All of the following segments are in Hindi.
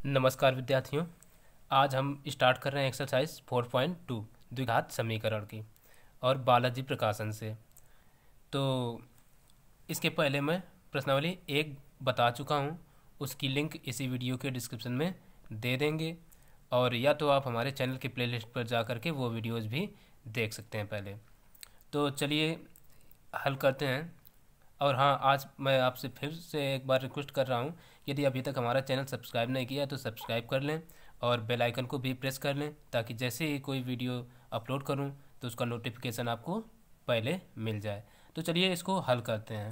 नमस्कार विद्यार्थियों। आज हम स्टार्ट कर रहे हैं एक्सरसाइज 4.2 द्विघात समीकरण की और बालाजी प्रकाशन से। तो इसके पहले मैं प्रश्नावली एक बता चुका हूँ, उसकी लिंक इसी वीडियो के डिस्क्रिप्शन में दे देंगे और या तो आप हमारे चैनल की प्लेलिस्ट पर जा कर के वो वीडियोस भी देख सकते हैं पहले। तो चलिए हल करते हैं। और हाँ, आज मैं आपसे फिर से एक बार रिक्वेस्ट कर रहा हूँ, यदि अभी तक हमारा चैनल सब्सक्राइब नहीं किया है तो सब्सक्राइब कर लें और बेल आइकन को भी प्रेस कर लें, ताकि जैसे ही कोई वीडियो अपलोड करूँ तो उसका नोटिफिकेशन आपको पहले मिल जाए। तो चलिए इसको हल करते हैं।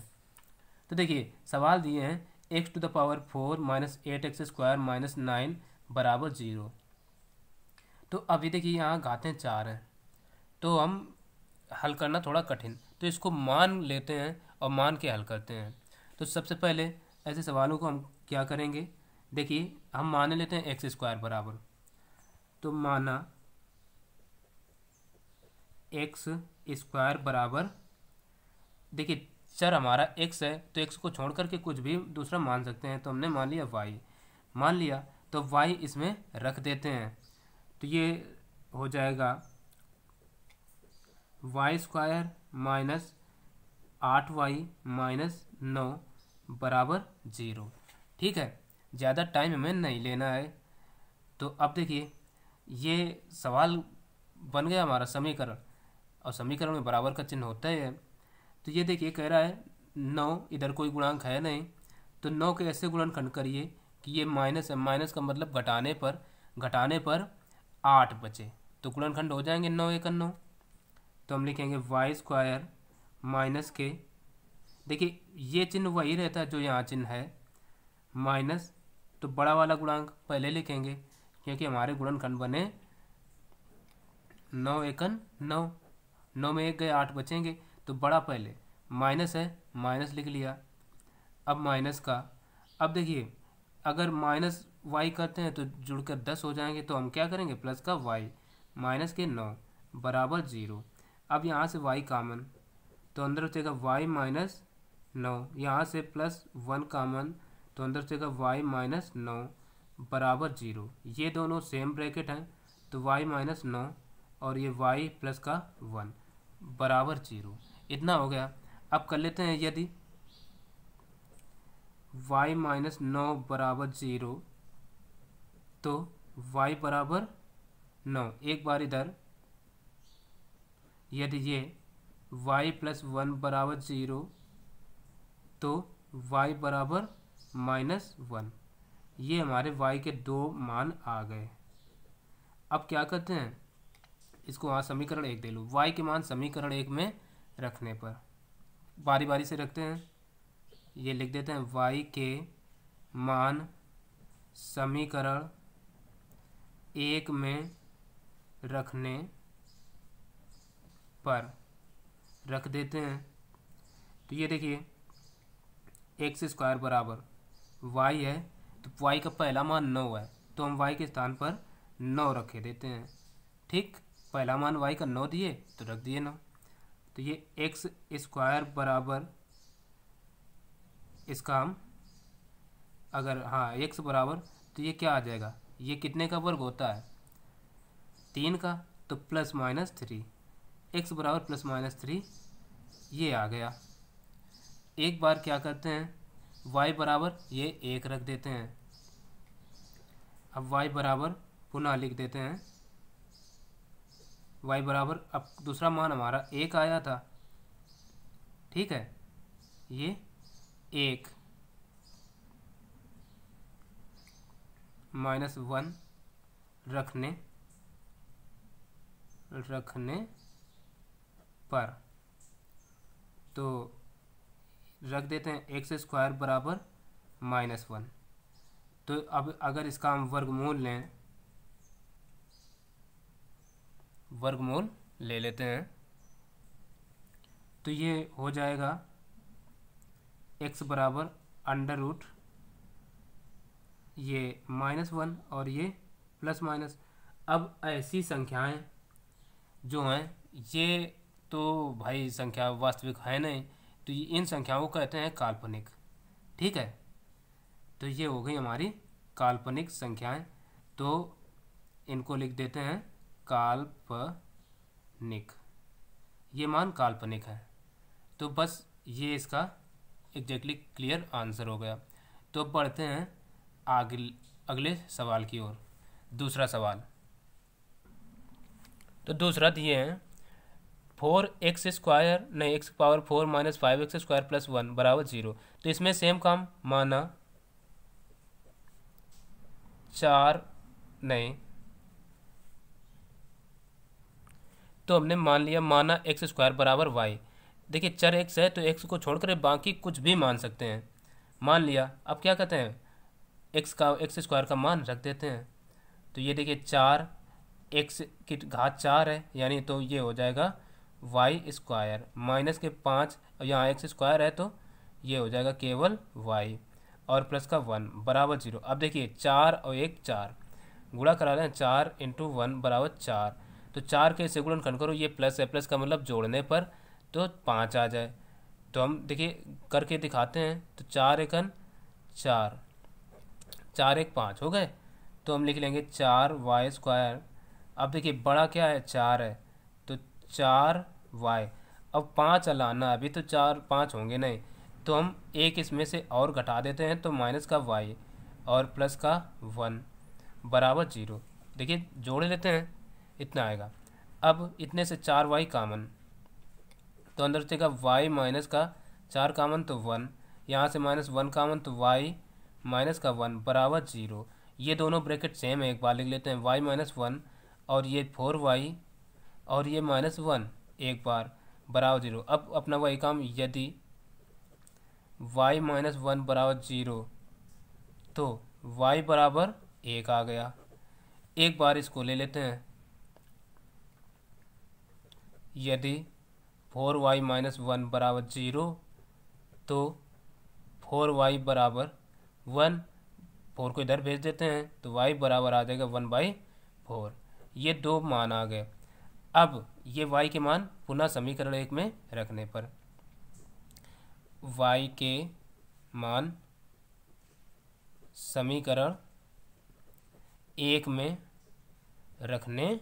तो देखिए सवाल दिए हैं x⁴ माइनस 8x² माइनस 9 बराबर 0। तो अभी देखिए यहाँ घातें 4 हैं, तो हम हल करना थोड़ा कठिन, तो इसको मान लेते हैं और मान के हल करते हैं। तो सबसे पहले ऐसे सवालों को हम क्या करेंगे, देखिए हम मान लेते हैं x² बराबर, तो माना x² बराबर, देखिए चर हमारा x है तो x को छोड़ करके कुछ भी दूसरा मान सकते हैं, तो हमने मान लिया y। मान लिया तो y इसमें रख देते हैं, तो ये हो जाएगा y² माइनस 8y माइनस 9 बराबर 0। ठीक है, ज़्यादा टाइम हमें नहीं लेना है। तो अब देखिए ये सवाल बन गया हमारा समीकरण, और समीकरण में बराबर का चिन्ह होता ही है। तो ये देखिए कह रहा है 9, इधर कोई गुणांक है नहीं, तो 9 के ऐसे गुणनखंड करिए कि ये माइनस है, माइनस का मतलब घटाने पर 8 बचे, तो गुणनखंड हो जाएंगे 9 1 9। तो हम लिखेंगे y² माइनस के, देखिए ये चिन्ह वही रहता है जो यहाँ चिन्ह है, माइनस, तो बड़ा वाला गुणांक पहले लिखेंगे क्योंकि हमारे गुणनखंड बने 9 1 9, 9 में 1 गए 8 बचेंगे, तो बड़ा पहले, माइनस है माइनस लिख लिया। अब माइनस का, अब देखिए अगर माइनस y करते हैं तो जुड़कर 10 हो जाएंगे, तो हम क्या करेंगे प्लस का y माइनस के 9 बराबर 0। अब यहाँ से y कामन, तो अंदर बचेगा y माइनस 9, यहाँ से प्लस 1 कामन, तो अंदर बचेगा y माइनस 9 बराबर 0। ये दोनों सेम ब्रैकेट हैं, तो y माइनस 9 और ये y प्लस का 1 बराबर 0। इतना हो गया। अब कर लेते हैं, यदि y माइनस 9 बराबर 0 तो y बराबर 9, एक बार इधर, यदि ये y प्लस 1 बराबर 0 तो y बराबर माइनस 1। ये हमारे y के दो मान आ गए। अब क्या करते हैं, इसको वहाँ समीकरण 1 दे लो, y के मान समीकरण 1 में रखने पर बारी बारी से रखते हैं। ये लिख देते हैं y के मान समीकरण 1 में रखने पर रख देते हैं। तो ये देखिए x² बराबर y है, तो y का पहला मान 9 है, तो हम y के स्थान पर 9 रखे देते हैं। ठीक, पहला मान y का 9 दिए तो रख दिए 9। तो ये x² बराबर, इसका हम अगर x बराबर, तो ये क्या आ जाएगा, ये कितने का वर्ग होता है 3 का, तो प्लस माइनस 3, x बराबर प्लस माइनस 3, ये आ गया। एक बार क्या करते हैं, y बराबर ये 1 रख देते हैं। अब y बराबर पुनः लिख देते हैं, y बराबर, अब दूसरा मान हमारा 1 आया था, ठीक है, ये 1 माइनस 1 रखने पर, तो रख देते हैं x² बराबर माइनस 1। तो अब अगर इसका हम वर्गमूल ले लेते हैं, तो ये हो जाएगा x बराबर अंडर रूट ये -1 और ये प्लस माइनस। अब ऐसी संख्याएं जो हैं, ये तो भाई संख्या वास्तविक है नहीं, तो इन संख्याओं को कहते हैं काल्पनिक। ठीक है, तो ये हो गई हमारी काल्पनिक संख्याएं, तो इनको लिख देते हैं काल्पनिक। ये मान काल्पनिक है। तो बस ये इसका एग्जैक्टली क्लियर आंसर हो गया। तो अब बढ़ते हैं अगले सवाल की ओर। दूसरा सवाल, तो दूसरा दिए हैं 4x² नहीं x⁴ माइनस 5x² प्लस 1 बराबर 0। तो इसमें सेम काम माना 4 नहीं, तो हमने मान लिया माना x² बराबर y। देखिए चर x है तो x को छोड़कर बाकी कुछ भी मान सकते हैं, मान लिया। अब क्या कहते हैं, x² का मान रख देते हैं। तो ये देखिए 4 x की घात 4 है, यानी तो ये हो जाएगा y² माइनस के 5, और यहाँ x² है तो ये हो जाएगा केवल y, और प्लस का 1 बराबर 0। अब देखिए 4 और 1 4 गुणा करा रहे हैं, 4 × 1 बराबर 4। तो 4 के से गुणनखंड करो, ये प्लस है, प्लस का मतलब जोड़ने पर तो 5 आ जाए। तो हम देखिए करके दिखाते हैं। तो 4 × 1 4, 4 × 1 5 हो गए। तो हम लिख लेंगे 4y²। अब देखिए बड़ा क्या है, 4 है, तो 4y। अब 5 लाना, अभी तो 4 5 होंगे नहीं, तो हम एक इसमें से और घटा देते हैं, तो माइनस का y और प्लस का 1 बराबर 0। देखिए जोड़ लेते हैं, इतना आएगा। अब इतने से 4y कामन, तो अंदर से का y माइनस का 4 कामन तो 1, यहाँ से माइनस 1 कामन तो y माइनस का 1 बराबर 0। ये दोनों ब्रैकेट सेम है, एक बार लिख लेते हैं, y माइनस 1 और ये 4y और ये माइनस 1 एक बार बराबर 0। अब अपना वही काम, यदि y माइनस 1 बराबर 0 तो y बराबर 1 आ गया। एक बार इसको ले लेते हैं, यदि 4y माइनस 1 बराबर 0 तो 4y बराबर 1, 4 को इधर भेज देते हैं तो y बराबर आ जाएगा 1/4। ये दो मान आ गए। अब ये y के मान पुनः समीकरण 1 में रखने पर, y के मान समीकरण 1 में रखने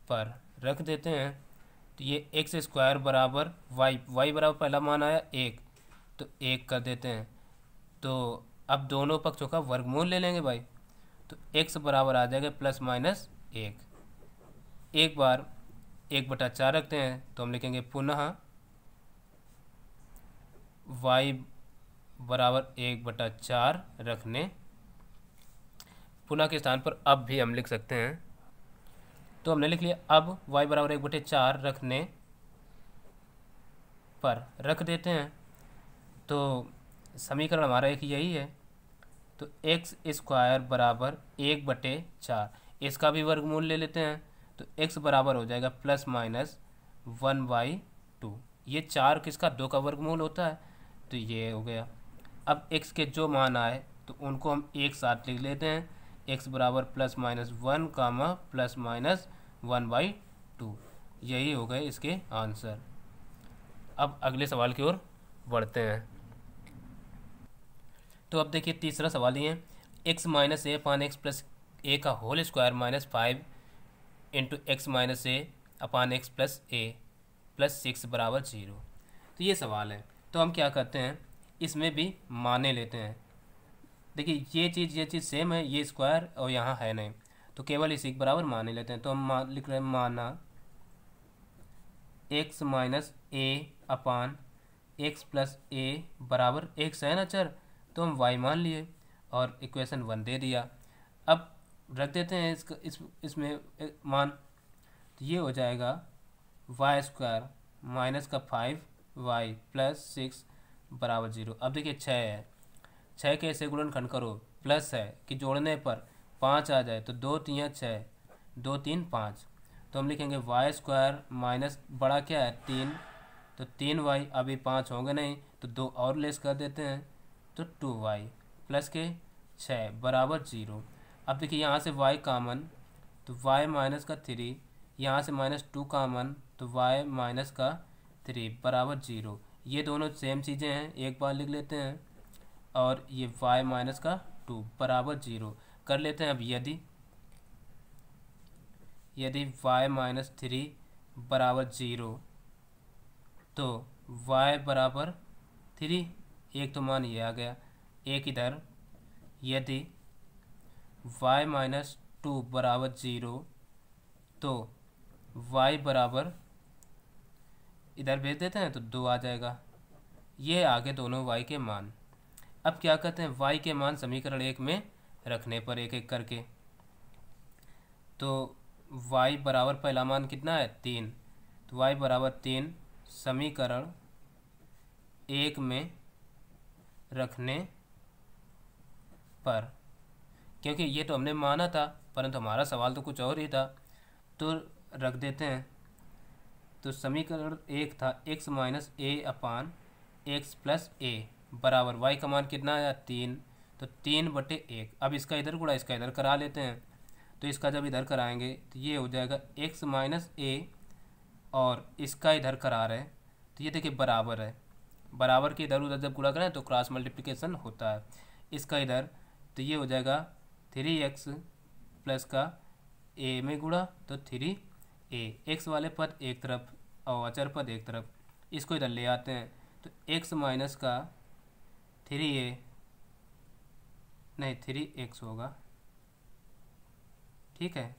पर रख देते हैं। तो ये x² बराबर y बराबर पहला मान आया 1, तो 1 कर देते हैं। तो अब दोनों पक्षों का वर्गमूल ले लेंगे भाई, तो x बराबर आ जाएगा प्लस माइनस 1। एक बार 1/4 रखते हैं, तो हम लिखेंगे पुनः y बराबर 1/4 रखने, पुनः के स्थान पर अब भी हम लिख सकते हैं। तो हमने लिख लिया। अब y बराबर 1/4 रखने पर रख देते हैं। तो समीकरण हमारा एक यही है। तो x² बराबर 1/4, इसका भी वर्गमूल ले लेते हैं। तो x बराबर हो जाएगा प्लस माइनस 1/2। ये 4 किसका, 2 का वर्गमूल होता है, तो ये हो गया। अब x के जो मान आए तो उनको हम एक साथ लिख लेते हैं। x बराबर प्लस माइनस 1 कामा प्लस माइनस 1/2, यही हो गए इसके आंसर। अब अगले सवाल की ओर बढ़ते हैं। तो अब देखिए तीसरा सवाल ये है, x minus a upon x plus a का whole square minus 5 into x minus a upon x plus a plus 6 बराबर 0। तो ये सवाल है। तो हम क्या करते हैं, इसमें भी माने लेते हैं। देखिए ये चीज़ सेम है, ये स्क्वायर और यहाँ है नहीं, तो केवल इसी के बराबर माने लेते हैं। तो हम लिख रहे हैं माना x minus a upon x plus ए बराबर x है ना चर, तो हम y मान लिए और इक्वेशन 1 दे दिया। अब रख देते हैं इसमें मान, तो ये हो जाएगा y² माइनस का 5y प्लस 6 बराबर 0। अब देखिए 6 है, 6 के ऐसे गुणनखंड करो, प्लस है कि जोड़ने पर 5 आ जाए, तो 2 3 6, 2 3 5। तो हम लिखेंगे y² माइनस बड़ा क्या है 3, तो 3y, अभी 5 होंगे नहीं तो 2 और लेस कर देते हैं, तो 2y प्लस के 6 बराबर 0। अब देखिए यहाँ से y कामन, तो y माइनस का 3, यहाँ से माइनस 2 कामन, तो y माइनस का 3 बराबर 0। ये दोनों सेम चीज़ें हैं, एक बार लिख लेते हैं। और ये y माइनस का 2 बराबर 0 कर लेते हैं। अब यदि y माइनस 3 बराबर 0 तो y बराबर 3, एक तो मान ये आ गया, एक इधर। यदि y माइनस 2 बराबर 0 तो y बराबर, इधर भेज देते हैं तो 2 आ जाएगा। ये आगे दोनों y के मान। अब क्या करते हैं, y के मान समीकरण 1 में रखने पर एक एक करके, तो y बराबर पहला मान कितना है 3, तो y बराबर 3 समीकरण 1 में रखने पर, क्योंकि ये तो हमने माना था परंतु हमारा सवाल तो कुछ और ही था, तो रख देते हैं। तो समीकरण 1 था x minus a upon x plus ए बराबर y का मान कितना आया 3, तो 3/1। अब इसका इधर गुणा इसका इधर करा लेते हैं, तो इसका जब इधर कराएंगे तो ये हो जाएगा x माइनस ए और इसका इधर करा रहे, तो ये देखिए बराबर है, बराबर के इधर उधर जब गुणा करें तो क्रॉस मल्टीप्लिकेशन होता है। इसका इधर तो ये हो जाएगा 3x प्लस का a में गुणा तो 3a, x वाले पद एक तरफ और अचर पद एक तरफ, इसको इधर ले आते हैं तो x माइनस का 3a नहीं 3x होगा, ठीक है,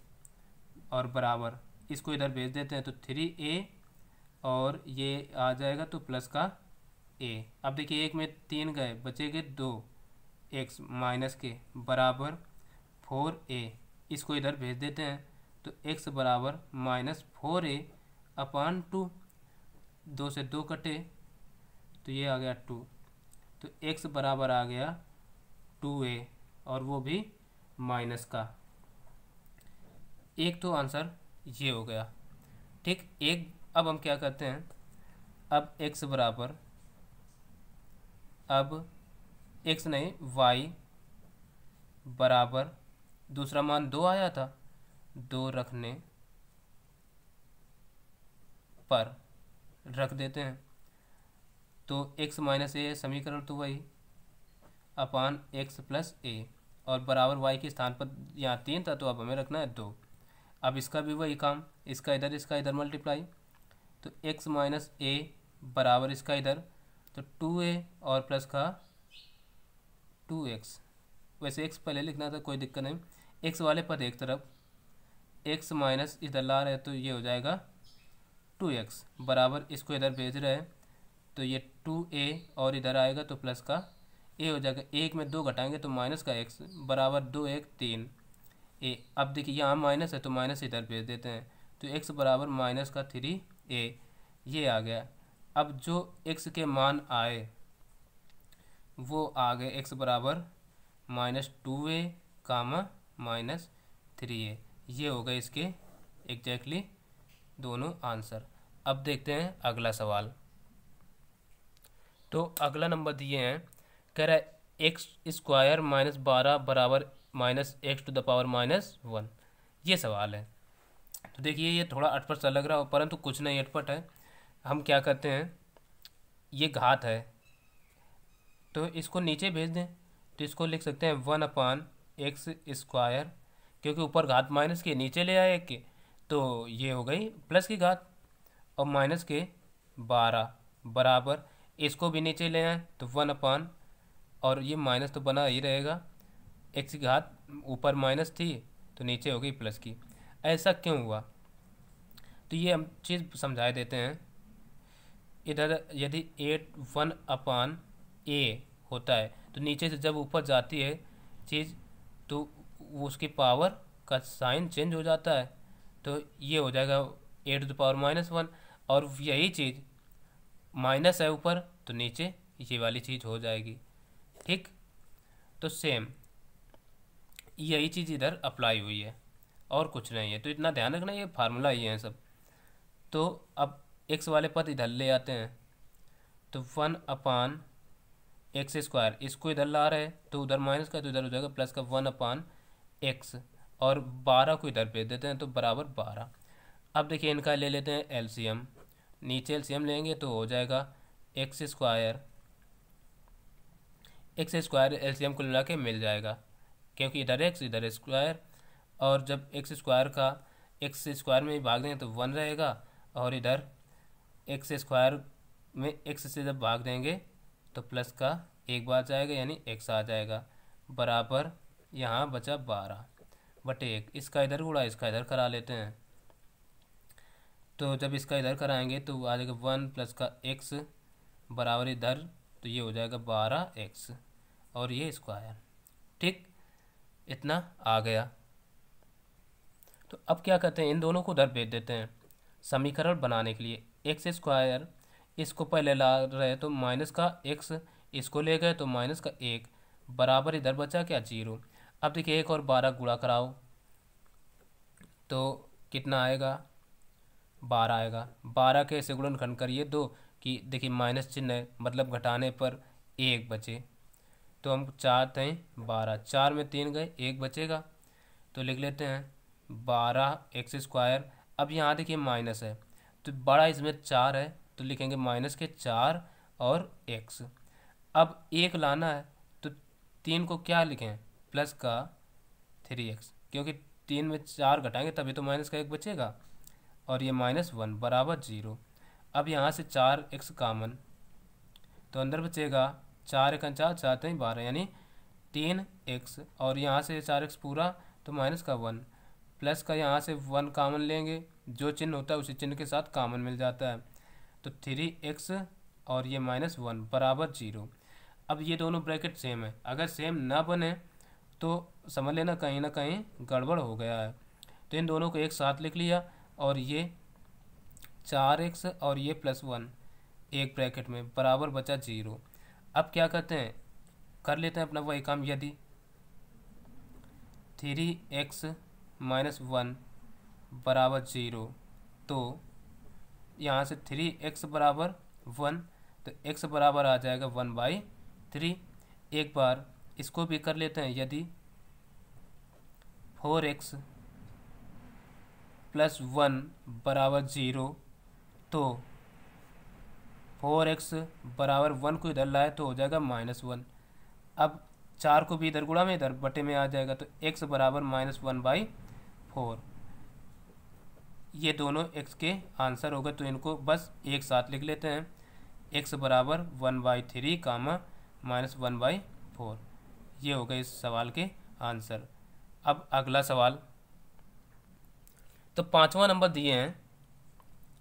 और बराबर इसको इधर भेज देते हैं तो 3a और ये आ जाएगा तो प्लस का a। अब देखिए एक में 3 गए बचेंगे 2 x माइनस के बराबर 4a, इसको इधर भेज देते हैं तो x बराबर माइनस 4a अपान 2, 2 से 2 कटे तो ये आ गया 2, तो x बराबर आ गया 2a और वो भी माइनस का। एक तो आंसर ये हो गया, ठीक। एक अब हम क्या करते हैं, अब x बराबर, अब x नहीं y बराबर दूसरा मान 2 आया था, 2 रखने पर रख देते हैं, तो x माइनस ए समीकरण तो वही अपान x प्लस ए और बराबर y के स्थान पर यहाँ 3 था तो अब हमें रखना है 2। अब इसका भी वही काम, इसका इधर मल्टीप्लाई, तो x माइनस ए बराबर इसका इधर तो 2a और प्लस का 2x, वैसे x पहले लिखना था कोई दिक्कत नहीं, x वाले पद एक तरफ, x माइनस इधर ला रहे हैं तो ये हो जाएगा 2x बराबर इसको इधर भेज रहे हैं तो ये 2a और इधर आएगा तो प्लस का a हो जाएगा, एक में 2 घटाएंगे तो माइनस का x बराबर 2 1 3 a। अब देखिए यहाँ माइनस है तो माइनस इधर भेज देते हैं तो x बराबर माइनस का 3a, ये आ गया। अब जो x के मान आए वो आ गए x बराबर minus 2a comma minus 3a, ये हो गए इसके एग्जैक्टली दोनों आंसर। अब देखते हैं अगला सवाल। तो अगला नंबर दिए हैं, कह रहा है एक्स स्क्वायर माइनस 12 बराबर minus x to the power minus 1, ये सवाल है। तो देखिए ये थोड़ा अटपट सा लग रहा हो परंतु कुछ नहीं अटपट है। हम क्या करते हैं, ये घात है तो इसको नीचे भेज दें, तो इसको लिख सकते हैं 1 अपान एक्स स्क्वायर, क्योंकि ऊपर घात माइनस के नीचे ले आए एक के, तो ये हो गई प्लस की घात, और माइनस के 12 बराबर इसको भी नीचे ले आए तो 1 अपान, और ये माइनस तो बना ही रहेगा, एक्स की घात ऊपर माइनस थी तो नीचे हो गई प्लस की। ऐसा क्यों हुआ, तो ये हम चीज़ समझा देते हैं। इधर यदि 1 अपान ए होता है तो नीचे से जब ऊपर जाती है चीज़ तो वो उसकी पावर का साइन चेंज हो जाता है, तो ये हो जाएगा 8 टू द पावर माइनस 1, और यही चीज़ माइनस है ऊपर तो नीचे ये वाली चीज़ हो जाएगी, ठीक। तो सेम यही चीज़ इधर अप्लाई हुई है और कुछ नहीं है, तो इतना ध्यान रखना ये फार्मूला ही है सब। तो अब एक्स वाले पद इधर ले आते हैं तो 1 अपान एक्स स्क्वायर, इसको इधर ला रहे हैं तो उधर माइनस का तो इधर हो जाएगा प्लस का 1 अपान एक्स, और 12 को इधर भेज देते हैं तो बराबर 12। अब देखिए इनका ले लेते हैं एलसीएम, नीचे एलसीएम लेंगे तो हो जाएगा x square x square LCM को मिला के मिल जाएगा, क्योंकि इधर एक्स इधर स्क्वायर, और जब एक्स स्क्वायर का एक्स स्क्वायर में भाग देंगे तो 1 रहेगा, और इधर एक्स स्क्वायर में एक्स से जब भाग देंगे तो प्लस का एक बार जाएगा, यानी एक्स आ जाएगा, बराबर यहाँ बचा 12/1। इसका इधर गुणा इसका इधर करा लेते हैं, तो जब इसका इधर कराएंगे तो आ जाएगा 1 प्लस का एक्स बराबर इधर, तो ये हो जाएगा 12x और ये स्क्वायर। ठीक, इतना आ गया। तो अब क्या करते हैं, इन दोनों को उधर भेज देते हैं समीकरण बनाने के लिए। एक्स स्क्वायर इसको पहले ला रहे तो माइनस का एक्स, इसको ले गए तो माइनस का 1 बराबर इधर बचा क्या 0। अब देखिए 1 और 12 गुणा कराओ तो कितना आएगा, 12 आएगा। 12 के ऐसे गुणनखंड करिए दो कि देखिए माइनस चिन्ह है, मतलब घटाने पर 1 बचे, तो हम 4 थे 12, 4 में 3 गए 1 बचेगा, तो लिख लेते हैं 12x स्क्वायर। अब यहाँ देखिए माइनस है तो बड़ा इसमें 4 है तो लिखेंगे माइनस के 4 और x। अब 1 लाना है तो 3 को क्या लिखें, प्लस का 3x, क्योंकि 3 में 4 घटाएंगे तभी तो माइनस का 1 बचेगा, और ये -1 बराबर 0। अब यहाँ से 4x कामन, तो अंदर बचेगा 4 1 4 4 3 12, यानी 3x, और यहाँ से 4x पूरा तो माइनस का 1, प्लस का यहाँ से 1 कामन लेंगे, जो चिन्ह होता है उसी चिन्ह के साथ कामन मिल जाता है, तो 3x और ये -1 बराबर 0। अब ये दोनों ब्रैकेट सेम है, अगर सेम ना बने तो समझ लेना कहीं ना कहीं गड़बड़ हो गया है। तो इन दोनों को एक साथ लिख लिया, और ये 4x और ये +1 एक ब्रैकेट में बराबर बचा 0। अब क्या करते हैं, कर लेते हैं अपना वही काम। यदि 3x - 1 बराबर 0, तो यहाँ से 3x बराबर 1, तो x बराबर आ जाएगा 1/3। एक बार इसको भी कर लेते हैं। यदि 4x + 1 बराबर 0, तो 4x बराबर 1 को इधर लाए तो हो जाएगा -1। अब 4 को भी इधर गुणा में इधर बटे में आ जाएगा, तो x बराबर -1/4। ये दोनों x के आंसर हो गए, तो इनको बस एक साथ लिख लेते हैं, x बराबर 1/3 कामा -1/4। ये हो गए इस सवाल के आंसर। अब अगला सवाल, तो 5वां नंबर दिए हैं,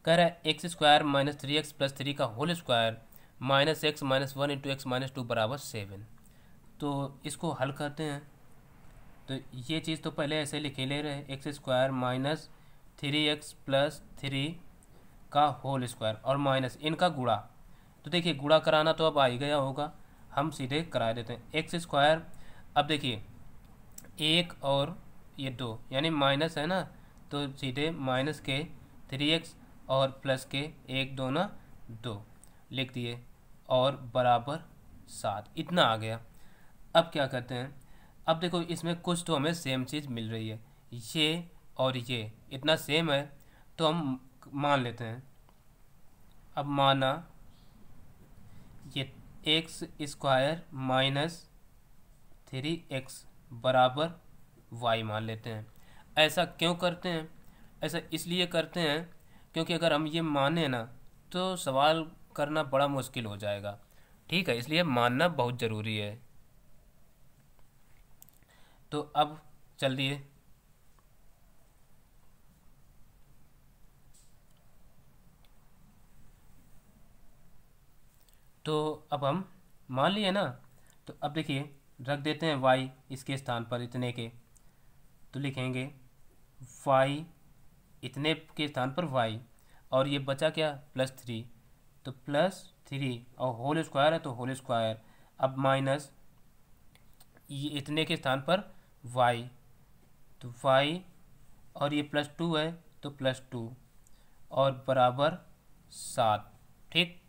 कह रहा है x स्क्वायर -3x + 3 का होल स्क्वायर -x - 1 × x - 2 बराबर 7। तो इसको हल करते हैं। तो ये चीज़ तो पहले ऐसे लिखे ले रहे हैं, एक्स स्क्वायर -3x + 3 का होल स्क्वायर और माइनस इनका गुणा। तो देखिए गुणा कराना तो अब आ ही गया होगा, हम सीधे करा देते हैं। एक्स स्क्वायर, अब देखिए 1 और ये 2 यानी माइनस है ना, तो सीधे माइनस के 3x और प्लस के 1 2 ना 2 लिख दिए, और बराबर 7। इतना आ गया। अब क्या करते हैं, अब देखो इसमें कुछ तो हमें सेम चीज़ मिल रही है, ये और ये इतना सेम है, तो हम मान लेते हैं। अब माना ये एक्स स्क्वायर -3x बराबर y मान लेते हैं। ऐसा क्यों करते हैं, ऐसा इसलिए करते हैं क्योंकि अगर हम ये माने ना तो सवाल करना बड़ा मुश्किल हो जाएगा। ठीक है, इसलिए मानना बहुत ज़रूरी है। तो अब चलिए तो अब हम मान लिए ना, तो अब देखिए रख देते हैं y इसके स्थान पर इतने के, तो लिखेंगे y इतने के स्थान पर y, और ये बचा क्या +3, तो +3 और होल स्क्वायर है तो होल स्क्वायर। अब माइनस ये इतने के स्थान पर y, तो y और ये +2 है तो +2 और बराबर 7। ठीक,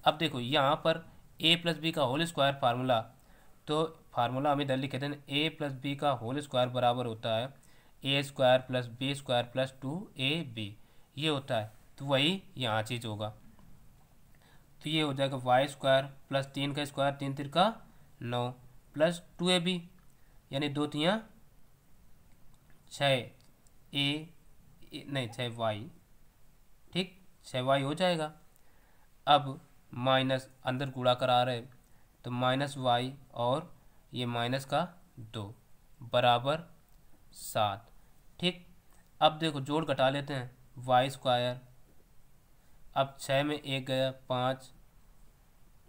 अब देखो यहाँ पर a + b का होल स्क्वायर फार्मूला, तो फार्मूला हम इधर लिखे थे, a + b का होल स्क्वायर बराबर होता है a² + b² + 2ab, ये होता है। तो वही यहाँ चीज़ होगा, तो ये हो जाएगा y² + 3 का स्क्वायर 3 × 3 = 9 प्लस 2ab यानी 2 तियाँ 6 नहीं 6y, ठीक 6y हो जाएगा। अब माइनस अंदर गुणा करा रहे तो -y और ये माइनस का 2 बराबर 7, ठीक। अब देखो जोड़ घटा लेते हैं, y², अब 6 में 1 गया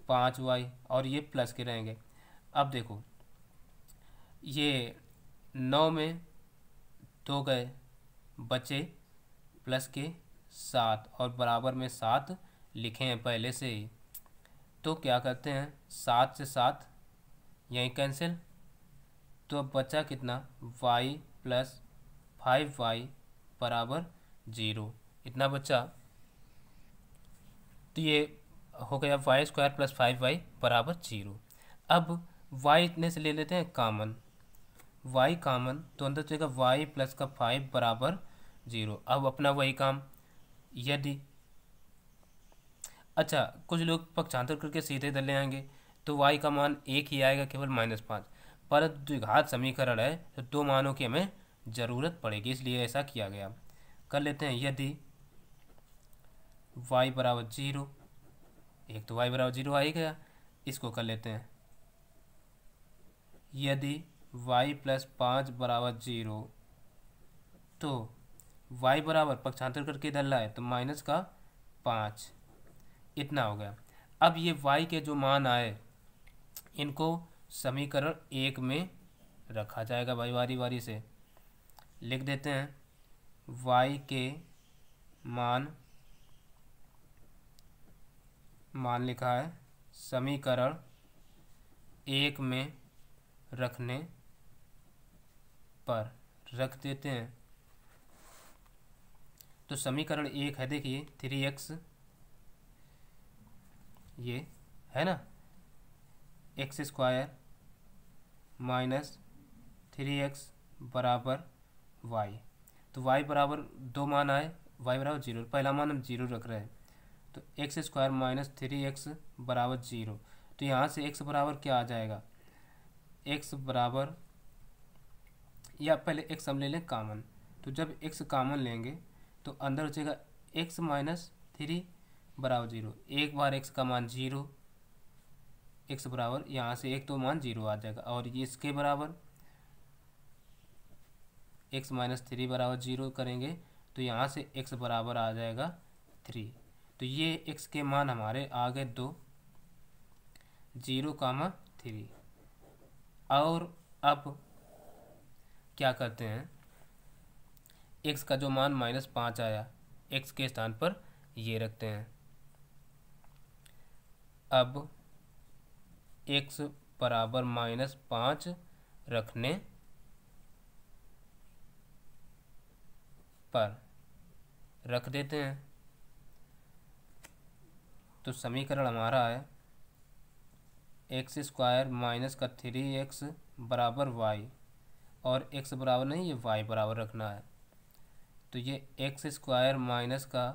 5y और ये प्लस के रहेंगे। अब देखो ये 9 में 2 गए बचे प्लस के 7 और बराबर में 7 लिखे हैं पहले से ही, तो क्या करते हैं 7 से 7 यहीं कैंसिल, तो अब बचा कितना y प्लस 5y बराबर 0, इतना बचा। तो ये हो गया y² प्लस 5y बराबर 0। अब y इतने से ले लेते हैं कामन, y कामन, तो अंदर जाएगा y प्लस का 5 बराबर 0। अब अपना वही काम, यदि अच्छा कुछ लोग पक्षांतर करके सीधे इधर ले आएंगे तो y का मान 1 ही आएगा, केवल -5, पर द्विघात समीकरण है तो 2 मानों की हमें ज़रूरत पड़ेगी, इसलिए ऐसा किया गया। कर लेते हैं, यदि y बराबर 0, एक तो y बराबर 0 आ ही गया, इसको कर लेते हैं, यदि y प्लस 5 बराबर 0, तो y बराबर पक्षांतर करके इधर लाए तो माइनस का 5, इतना हो गया। अब ये y के जो मान आए इनको समीकरण 1 में रखा जाएगा भाई, बारी बारी से लिख देते हैं। y के मान लिखा है समीकरण 1 में रखने पर रख देते हैं। तो समीकरण 1 है, देखिए 3x, ये है ना x² माइनस 3x बराबर y, तो y बराबर 2 मान आए, y बराबर 0, पहला मान हम 0 रख रहे हैं, तो x² माइनस 3x बराबर 0। तो यहाँ से x बराबर क्या आ जाएगा, x बराबर, या पहले x हम ले लें कामन, तो जब x कामन लेंगे तो अंदर हो जाएगा x माइनस 3 बराबर 0, एक बार x का मान 0, x बराबर यहाँ से एक तो मान 0 आ जाएगा, और ये इसके बराबर x माइनस 3 बराबर 0 करेंगे तो यहाँ से x बराबर आ जाएगा 3। तो ये x के मान हमारे आ गए 2, 0,3। और अब क्या करते हैं, x का जो मान -5 आया, x के स्थान पर ये रखते हैं। अब x बराबर -5 रखने पर रख देते हैं, तो समीकरण हमारा है x² माइनस का 3x बराबर y, और x बराबर नहीं, ये y बराबर रखना है, तो ये x² माइनस का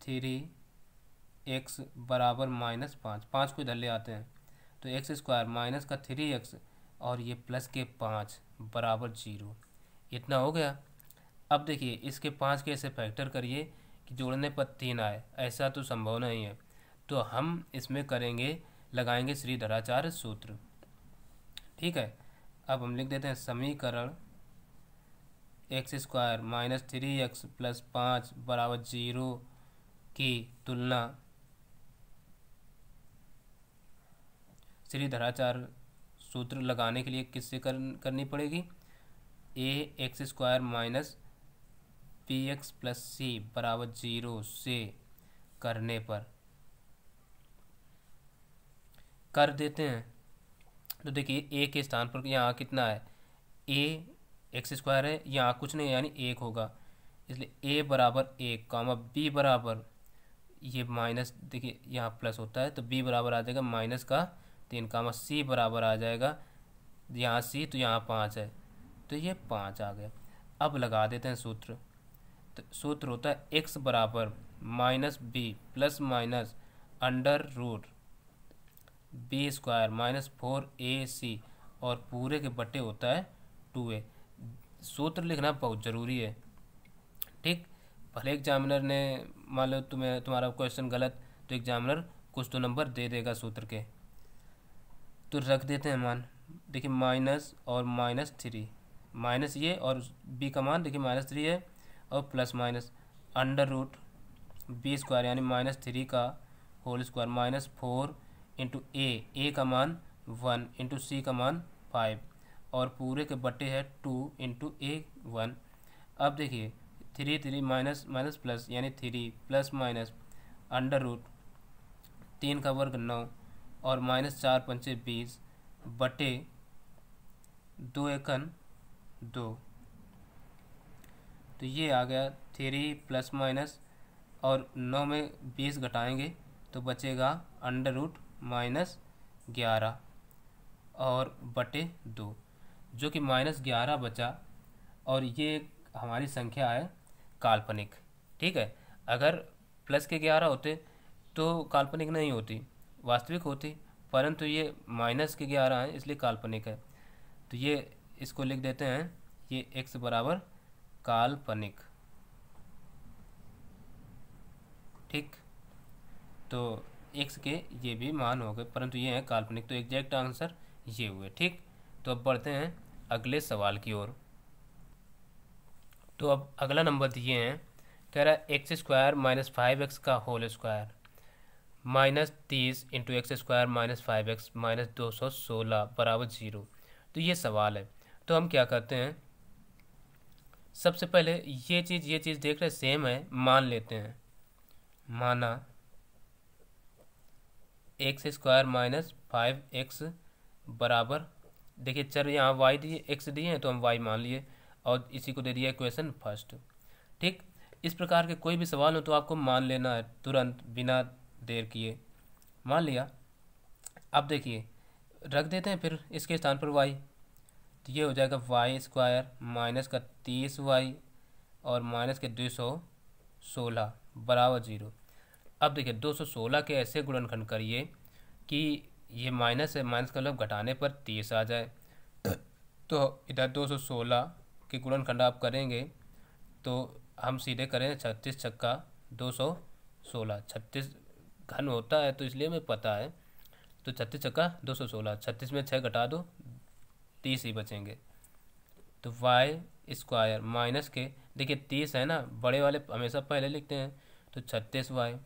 3x बराबर -5, 5 को इधर ले आते हैं, तो x² माइनस का 3x और ये प्लस के 5 बराबर 0, इतना हो गया। अब देखिए इसके 5 के ऐसे फैक्टर करिए कि जोड़ने पर 3 आए, ऐसा तो संभव नहीं है, तो हम इसमें करेंगे, लगाएंगे श्रीधराचार्य सूत्र, ठीक है। अब हम लिख देते हैं समीकरण x² माइनस 3x प्लस 5 बराबर 0 की तुलना श्रीधराचार्य सूत्र लगाने के लिए किससे करनी पड़ेगी, ax² minus px plus c बराबर 0 से करने पर कर देते हैं। तो देखिए a के स्थान पर यहाँ कितना है, a x² है, यहाँ कुछ नहीं यानी 1 होगा, इसलिए a बराबर 1 कामा b बराबर, ये माइनस, देखिए यहाँ प्लस होता है तो b बराबर आ जाएगा माइनस का 3 कामा c बराबर आ जाएगा, यहाँ c तो यहाँ 5 है, तो ये 5 आ गया। अब लगा देते हैं सूत्र, तो सूत्र होता है x बराबर -b plus minus under root b square minus 4ac और पूरे के बटे होता है 2a। सूत्र लिखना बहुत ज़रूरी है। ठीक, भले एग्जामिनर ने मान लो तुम्हारा क्वेश्चन गलत, तो एग्जामिनर कुछ तो नंबर दे देगा सूत्र के। तो रख देते हैं मान। देखिए माइनस और -3, माइनस ये और बी का मान देखिए -3 है और plus minus under root b square यानी -3 का होल स्क्वायर -4 इंटू ए का मान 1 इंटू सी का मान 5 और पूरे के बटे है 2 इंटू A1। अब देखिए 3 माइनस माइनस प्लस यानी 3 प्लस माइनस अंडर रूट 3 का वर्ग 9 और -4 पंचे 20 बटे 2 एकन 2। तो ये आ गया 3 प्लस माइनस और 9 में 20 घटाएंगे तो बचेगा अंडर रूट -11 और बटे 2, जो कि -11 बचा। और ये हमारी संख्या है काल्पनिक। ठीक है, अगर प्लस के 11 होते तो काल्पनिक नहीं होती, वास्तविक होती, परंतु ये माइनस के 11 हैं इसलिए काल्पनिक है। तो ये इसको लिख देते हैं, ये x बराबर काल्पनिक। ठीक, तो x के ये भी मान हो गए, परंतु ये है काल्पनिक, तो एग्जैक्ट आंसर ये हुए। ठीक, तो अब बढ़ते हैं अगले सवाल की ओर। तो अब अगला नंबर दिए हैं, कह रहा है x² माइनस 5x का whole square -30 into x² minus 5x minus 216 बराबर 0। तो ये सवाल है। तो हम क्या करते हैं, सबसे पहले ये चीज़ देख रहे सेम है, मान लेते हैं। माना x² माइनस 5x बराबर, देखिए चर यहाँ y दिए x दिए हैं तो हम y मान लिए और इसी को दे दिया इक्वेशन फर्स्ट। ठीक, इस प्रकार के कोई भी सवाल हो तो आपको मान लेना है तुरंत बिना देर किए। मान लिया। अब देखिए रख देते हैं फिर इसके स्थान पर y, तो ये हो जाएगा y² माइनस का 30y और माइनस के 216 बराबर 0। अब देखिए 216 के ऐसे गुणनखंड करिए कि ये माइनस है, माइनस का मतलब घटाने पर 30 आ जाए। तो इधर 216 के गुणनखंड आप करेंगे तो हम सीधे करें 36 छक्का 216, 36 घन होता है तो इसलिए हमें पता है। तो 36 छक्का 216, 36 में 6 घटा दो 30 ही बचेंगे। तो y² माइनस के, देखिए 30 है ना, बड़े वाले हमेशा पहले लिखते हैं, तो 36y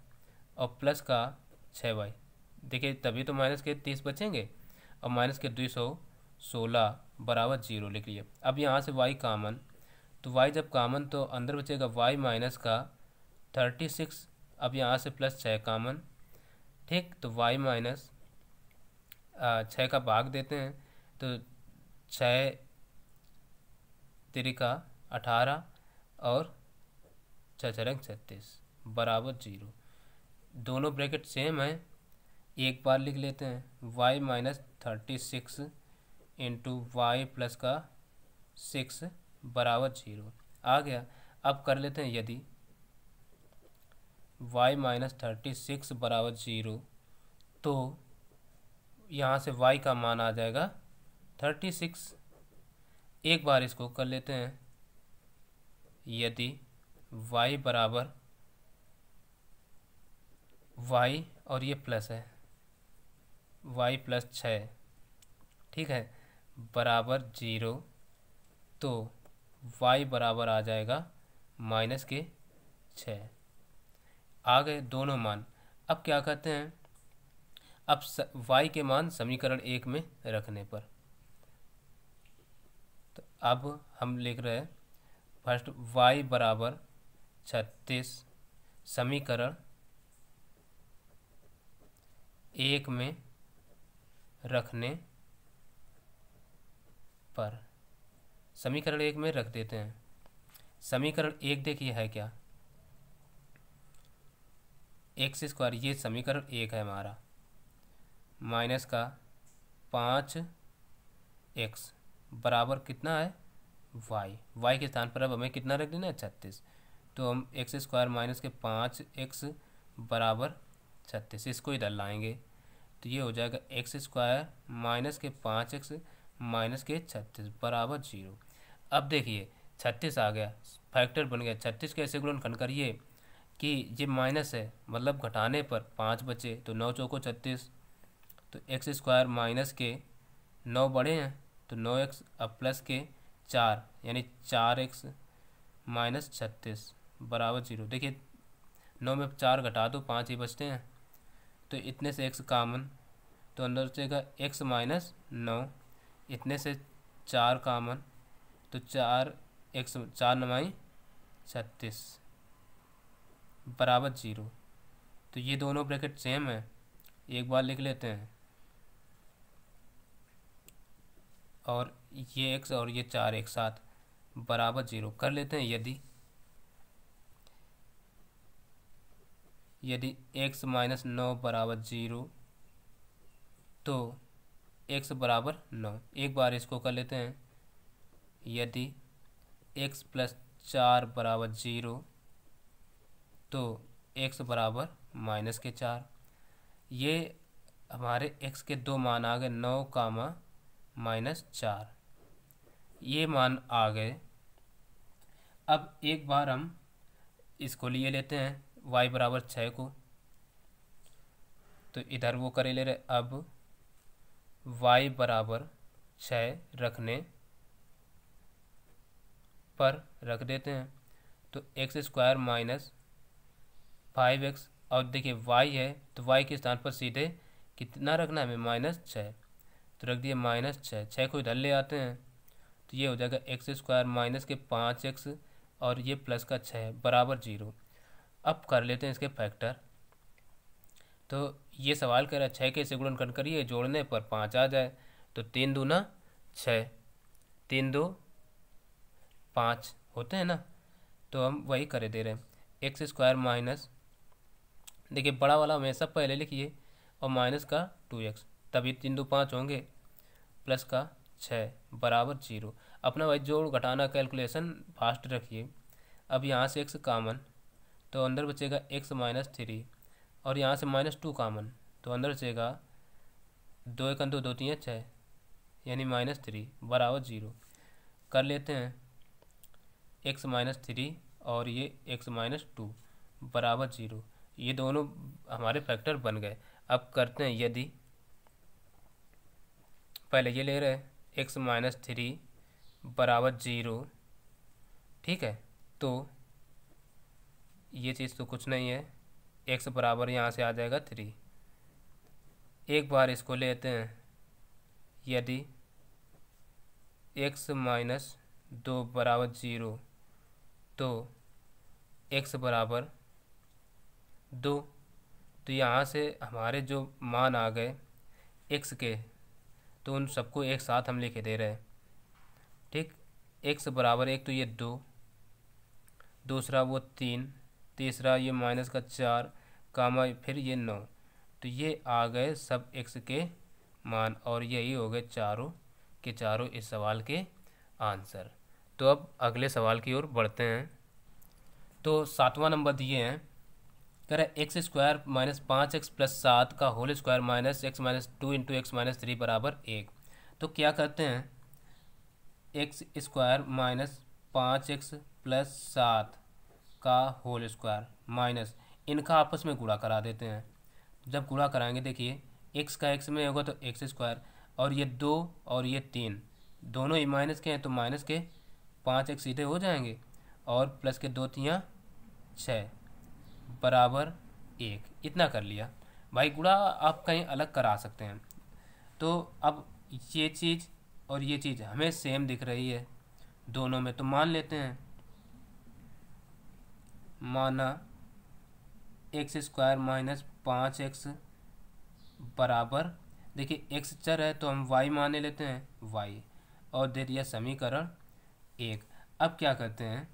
और प्लस का 6y, देखिए तभी तो माइनस के 30 बचेंगे और माइनस के 216 बराबर 0 लिख लिए। अब यहाँ से y कामन, तो y जब कामन तो अंदर बचेगा y माइनस का 36, अब यहाँ से प्लस 6 कामन। ठीक, तो y माइनस 6 का भाग देते हैं तो 6 तिरिका 18 और 6 छरंग 36 बराबर 0। दोनों ब्रैकेट सेम है, एक बार लिख लेते हैं y minus 36 into y plus का 6 बराबर 0 आ गया। अब कर लेते हैं यदि y माइनस 36 बराबर 0, तो यहाँ से y का मान आ जाएगा 36। एक बार इसको कर लेते हैं, यदि y बराबर y और ये प्लस है y प्लस 6, ठीक है, बराबर 0, तो y बराबर आ जाएगा माइनस के 6। आ गए दोनों मान। अब क्या करते हैं, अब y के मान समीकरण 1 में रखने पर, तो अब हम लिख रहे हैं फर्स्ट y बराबर 36 समीकरण 1 में रखने पर, समीकरण 1 में रख देते हैं। समीकरण 1 देखिए है क्या, x², ये समीकरण 1 है हमारा, माइनस का 5x बराबर कितना है y के स्थान पर अब हमें कितना रख देना है 36, तो हम x² माइनस के 5x बराबर 36 इसको इधर लाएंगे। तो ये हो जाएगा एक्स स्क्वायर माइनस के 5x माइनस के 36 बराबर 0। अब देखिए 36 आ गया, फैक्टर बन गया। 36 कैसे गुणनखंड करिए कि ये माइनस है, मतलब घटाने पर 5 बचे, तो 9 चौको 36, तो एक्स स्क्वायर माइनस के 9 बड़े हैं तो 9x अब प्लस के 4 यानी 4x माइनस 36 बराबर 0। देखिए 9 में 4 घटा दो 5 ही बचते हैं, तो इतने से x कामन, तो अंदर बचेगा x माइनस 9, इतने से 4 कामन, तो 4x 4 9 36 बराबर 0। तो ये दोनों ब्रैकेट सेम है, एक बार लिख लेते हैं, और ये x और ये 4 एक साथ बराबर 0 कर लेते हैं। यदि x माइनस 9 बराबर 0 तो x बराबर 9। एक बार इसको कर लेते हैं, यदि x प्लस 4 बराबर 0 तो x बराबर माइनस के 4। ये हमारे x के दो मान आ गए, 9 कामा माइनस 4, ये मान आ गए। अब एक बार हम इसको लिए लेते हैं y बराबर 6 को, तो इधर वो करे ले रहे। अब y बराबर 6 रखने पर रख देते हैं, तो एक्स स्क्वायर माइनस 5x, और देखिए y है तो y के स्थान पर सीधे कितना रखना है हमें, -6, तो रख दिए -6। 6 को इधर ले आते हैं तो ये हो जाएगा एक्स स्क्वायर माइनस के 5x और ये प्लस का 6 बराबर 0। अब कर लेते हैं इसके फैक्टर। तो ये सवाल कह रहा है 6 कैसे गुणनखंड करिए, जोड़ने पर 5 आ जाए, तो 3 दूना 6, 3 2 5 होते हैं ना, तो हम वही करे दे रहे हैं। एक्स स्क्वायर माइनस, देखिए बड़ा वाला हमेशा पहले लिखिए, और माइनस का 2x, तभी 3 2 5 होंगे, प्लस का 6 बराबर 0। अपना भाई जोड़ घटाना कैलकुलेशन फास्ट रखिए। अब यहाँ से x कामन, तो अंदर बचेगा x माइनस 3, और यहाँ से -2 कामन, तो अंदर बचेगा 2 1 2 2 3 6 यानी -3 बराबर 0। कर लेते हैं x माइनस 3 और ये x माइनस 2 बराबर 0, ये दोनों हमारे फैक्टर बन गए। अब करते हैं, यदि पहले ये ले रहे हैं x माइनस 3 बराबर 0, ठीक है, तो ये चीज़ तो कुछ नहीं है, x बराबर यहाँ से आ जाएगा 3। एक बार इसको लेते हैं, यदि x माइनस 2 बराबर 0 तो x बराबर 2, तो यहाँ से हमारे जो मान आ गए x के, तो उन सबको एक साथ हम लिखे दे रहे हैं, ठीक। x बराबर 1 तो ये 2, दूसरा वो 3, तीसरा ये माइनस का 4 कामा फिर ये 9, तो ये आ गए सब x के मान, और यही हो गए चारों के चारों इस सवाल के आंसर। तो अब अगले सवाल की ओर बढ़ते हैं। तो 7वां नंबर दिए हैं, कह रहा है x square minus 5x plus 7 का whole square minus x minus 2 into x minus 3 बराबर 1। तो क्या करते हैं, x square minus 5x plus 7 का होल स्क्वायर माइनस इनका आपस में गुणा करा देते हैं। जब गुणा कराएंगे देखिए x का x में होगा तो एक्स स्क्वायर, और ये 2 और ये 3 दोनों ही माइनस के हैं, तो माइनस के 5x सीधे हो जाएंगे, और प्लस के 2 3 6 बराबर 1। इतना कर लिया भाई। गुणा आप कहीं अलग करा सकते हैं। तो अब ये चीज़ और ये चीज़ हमें सेम दिख रही है दोनों में, तो मान लेते हैं, माना एक्स स्क्वायर माइनस 5x बराबर, देखिए x चर है तो हम y मान लेते हैं y, और दे दिया समीकरण 1। अब क्या करते हैं,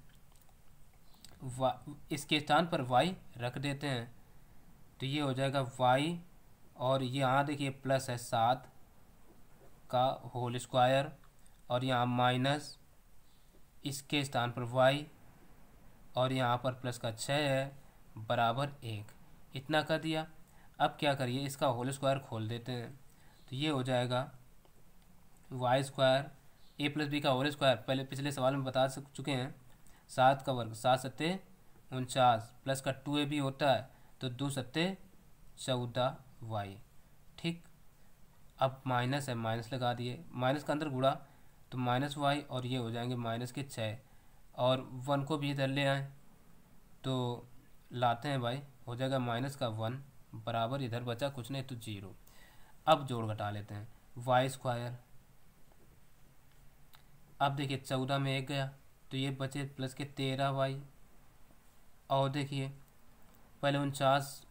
इसके स्थान पर y रख देते हैं, तो ये हो जाएगा y, और यहाँ देखिए प्लस है 7 का होल स्क्वायर, और यहाँ माइनस इसके स्थान पर y, और यहाँ पर प्लस का 6 है बराबर 1। इतना कर दिया। अब क्या करिए, इसका होल स्क्वायर खोल देते हैं, तो ये हो जाएगा वाई स्क्वायर ए प्लस बी का होल स्क्वायर, पहले पिछले सवाल में बता चुके हैं, 7 का वर्ग 7 सत्ते 49 प्लस का 2a भी होता है, तो 2 सत्ते 14 वाई। ठीक, अब माइनस है, माइनस लगा दिए, माइनस का अंदर गुणा तो माइनस वाई, और ये हो जाएंगे माइनस के 6, और 1 को भी इधर ले आए तो लाते हैं भाई, हो जाएगा माइनस का 1 बराबर, इधर बचा कुछ नहीं तो 0। अब जोड़ घटा लेते हैं, वाई स्क्वायर, अब देखिए 14 में 1 गया तो ये बचे प्लस के 13 वाई, और देखिए पहले 49,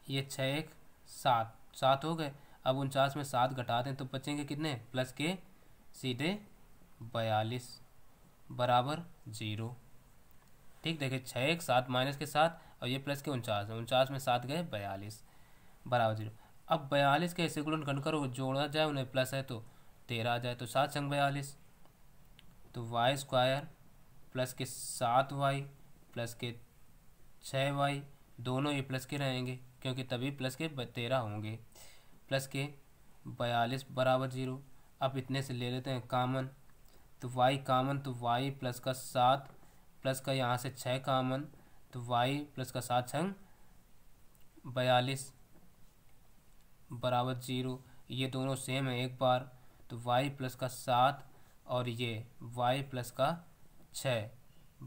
ये 6 1 7 7 हो गए, अब 49 में 7 घटा दें तो बचेंगे कितने, प्लस के सीधे 42 बराबर 0। ठीक, देखिए 6 1 7 माइनस के 7 और ये प्लस के 49, 49 में 7 गए 42 बराबर 0। अब 42 के ऐसे गुणनखंड करो, जोड़ा जाए उन्हें, प्लस है तो 13 आ जाए, तो 7 संग 42, तो वाई स्क्वायर प्लस के 7 वाई प्लस के 6 वाई, दोनों ये प्लस के रहेंगे क्योंकि तभी प्लस के 13 होंगे, प्लस के 42 बराबर 0। अब इतने से ले लेते हैं कामन, तो y कामन, तो y प्लस का 7 प्लस का यहाँ से 6 कामन, तो y प्लस का 7 छंग 42 बराबर 0। ये दोनों सेम है एक बार, तो y प्लस का 7 और ये y प्लस का 6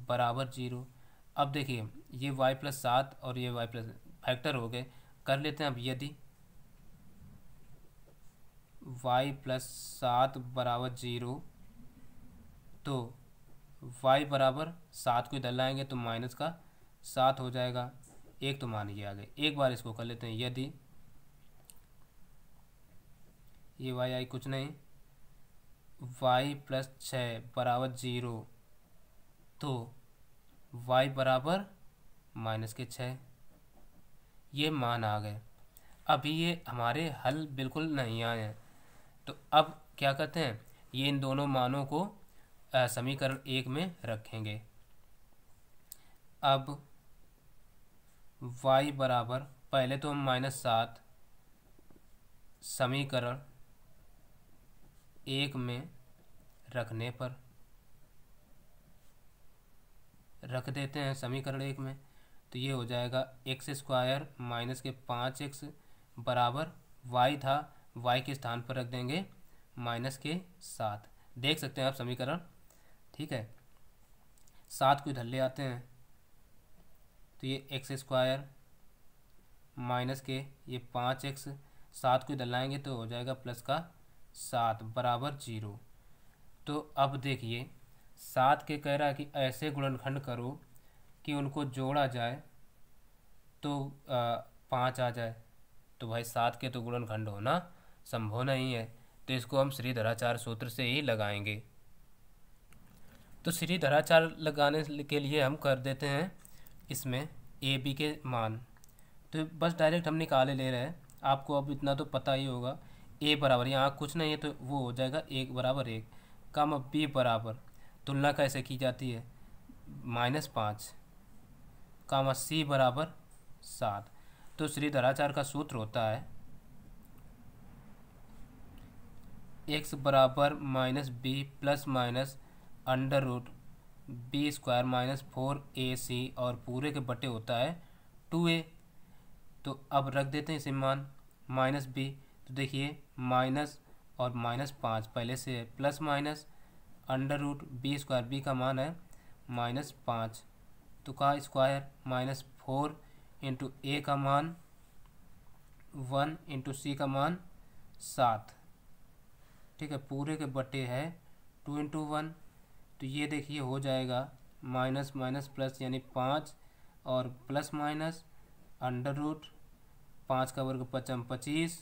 बराबर 0। अब देखिए ये y प्लस 7 और ये y प्लस फैक्टर हो गए, कर लेते हैं। अब यदि y प्लस 7 बराबर 0, तो y बराबर 7 को इधर लाएंगे तो माइनस का 7 हो जाएगा, एक तो मान ये आ गए। एक बार इसको कर लेते हैं, यदि ये y आई कुछ नहीं, y प्लस 6 बराबर 0, तो y बराबर माइनस के 6, ये मान आ गए। अभी ये हमारे हल बिल्कुल नहीं आए हैं, तो अब क्या करते हैं, ये इन दोनों मानों को समीकरण 1 में रखेंगे। अब y बराबर, पहले तो हम -7 समीकरण 1 में रखने पर रख देते हैं समीकरण 1 में, तो ये हो जाएगा x स्क्वायर माइनस के 5x बराबर y था, y के स्थान पर रख देंगे माइनस के 7। देख सकते हैं आप समीकरण, ठीक है। 7 को इधर ले आते हैं तो ये x स्क्वायर माइनस के ये 5x, 7 को इधर लाएंगे तो हो जाएगा प्लस का 7 बराबर 0। तो अब देखिए 7 के कह रहा है कि ऐसे गुणनखंड करो कि उनको जोड़ा जाए तो 5 आ जाए, तो भाई 7 के तो गुणनखंड होना संभव नहीं है, तो इसको हम श्रीधराचार्य सूत्र से ही लगाएंगे। तो श्रीधराचार्य लगाने के लिए हम कर देते हैं इसमें ए बी के मान, तो बस डायरेक्ट हम निकाले ले रहे हैं। आपको अब इतना तो पता ही होगा, ए बराबर, यहाँ कुछ नहीं है तो वो हो जाएगा 1 बराबर 1, कम बी बराबर, तुलना कैसे की जाती है, -5 कामा सी बराबर 7। तो श्रीधराचार्य का सूत्र होता है x बराबर -b plus minus under root b square minus 4ac और पूरे के बटे होता है 2a। तो अब रख देते हैं इसे मान -b, तो देखिए माइनस और -5 पहले से है, plus minus under root b square, b का मान है -5, तो का स्क्वायर -4 इंटू ए का मान 1 इंटू सी का मान 7, ठीक है, पूरे के बटे है 2 इंटू 1, तो ये देखिए हो जाएगा माइनस माइनस प्लस यानी 5 और प्लस माइनस अंडर रूट 5 का वर्ग 5 25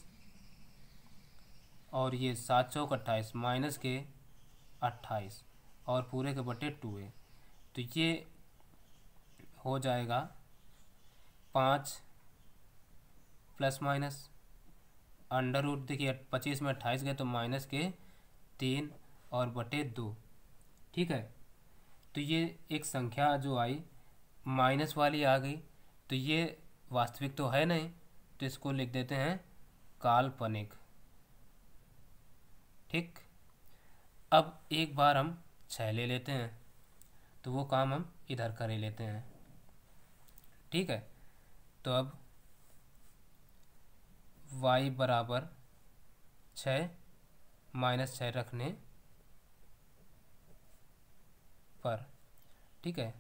और ये 7 चौक 28 माइनस के 28 और पूरे के बटे 2a, तो ये हो जाएगा 5 प्लस माइनस अंडर रूट, देखिए 25 में 28 गए तो माइनस के 3 और बटे 2, ठीक है। तो ये एक संख्या जो आई माइनस वाली आ गई, तो ये वास्तविक तो है नहीं, तो इसको लिख देते हैं काल्पनिक। ठीक, अब एक बार हम 6 ले लेते हैं, तो वो काम हम इधर कर ही लेते हैं। ठीक है, तो अब y बराबर 6 -6 रखने पर, ठीक है,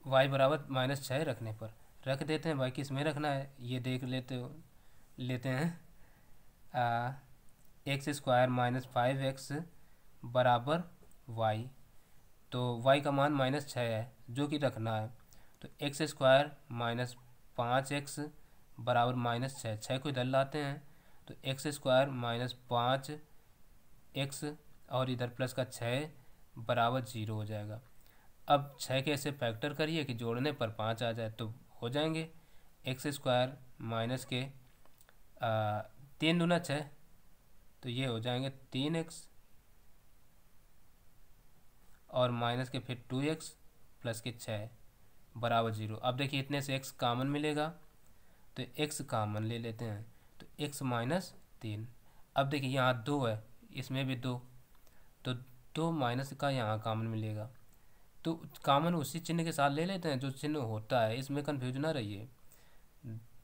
y बराबर -6 रखने पर रख देते हैं। y किस में रखना है ये देख लेते हैं। x² - 5x बराबर y, तो y का मान -6 है जो कि रखना है, तो x² - 5x बराबर -6, 6 को इधर लाते हैं तो x² - 5x और इधर प्लस का 6 बराबर 0 हो जाएगा। अब 6 के ऐसे फैक्टर करिए कि जोड़ने पर 5 आ जाए, तो हो जाएंगे x² माइनस के 3 दूना 6, तो ये हो जाएंगे 3x और माइनस के फिर 2x प्लस के 6 बराबर 0। अब देखिए इतने से x कॉमन मिलेगा, तो x कॉमन ले लेते हैं, तो x - 3। अब देखिए यहाँ 2 है, इसमें भी 2, तो 2 माइनस का यहाँ कॉमन मिलेगा, तो कॉमन उसी चिन्ह के साथ ले लेते हैं जो चिन्ह होता है, इसमें कन्फ्यूज ना रहिए।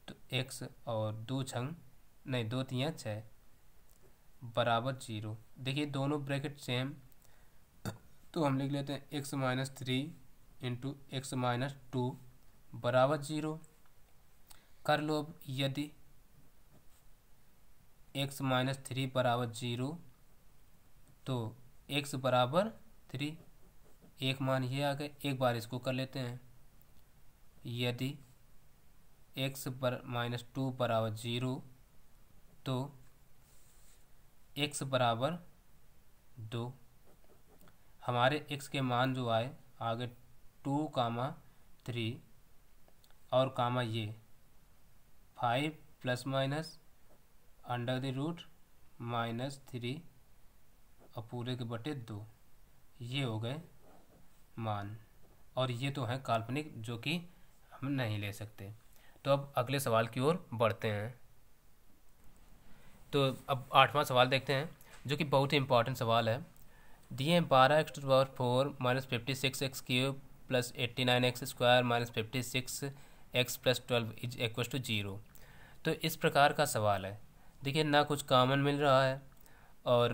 तो x और 2 छंग नहीं 2 3 6 बराबर 0। देखिए दोनों ब्रैकेट सेम, तो हम लिख लेते हैं x - 3 इंटू x - 2 बराबर 0। कर लो अब, यदि x - 3 बराबर 0 तो x बराबर 3, एक मान ये आ गए। एक बार इसको कर लेते हैं, यदि x - 2 बराबर 0 तो x बराबर 2। हमारे x के मान जो आए आगे 2, 3 और कामा ये 5 प्लस माइनस √-3 और पूरे के बटे 2, ये हो गए मान, और ये तो है काल्पनिक जो कि हम नहीं ले सकते। तो अब अगले सवाल की ओर बढ़ते हैं। तो अब 8वां सवाल देखते हैं जो कि बहुत ही इंपॉर्टेंट सवाल है। दिए 12x⁴ - 56x³ plus 89x² - 56x plus 12 = 0। तो इस प्रकार का सवाल है। देखिए ना कुछ कॉमन मिल रहा है और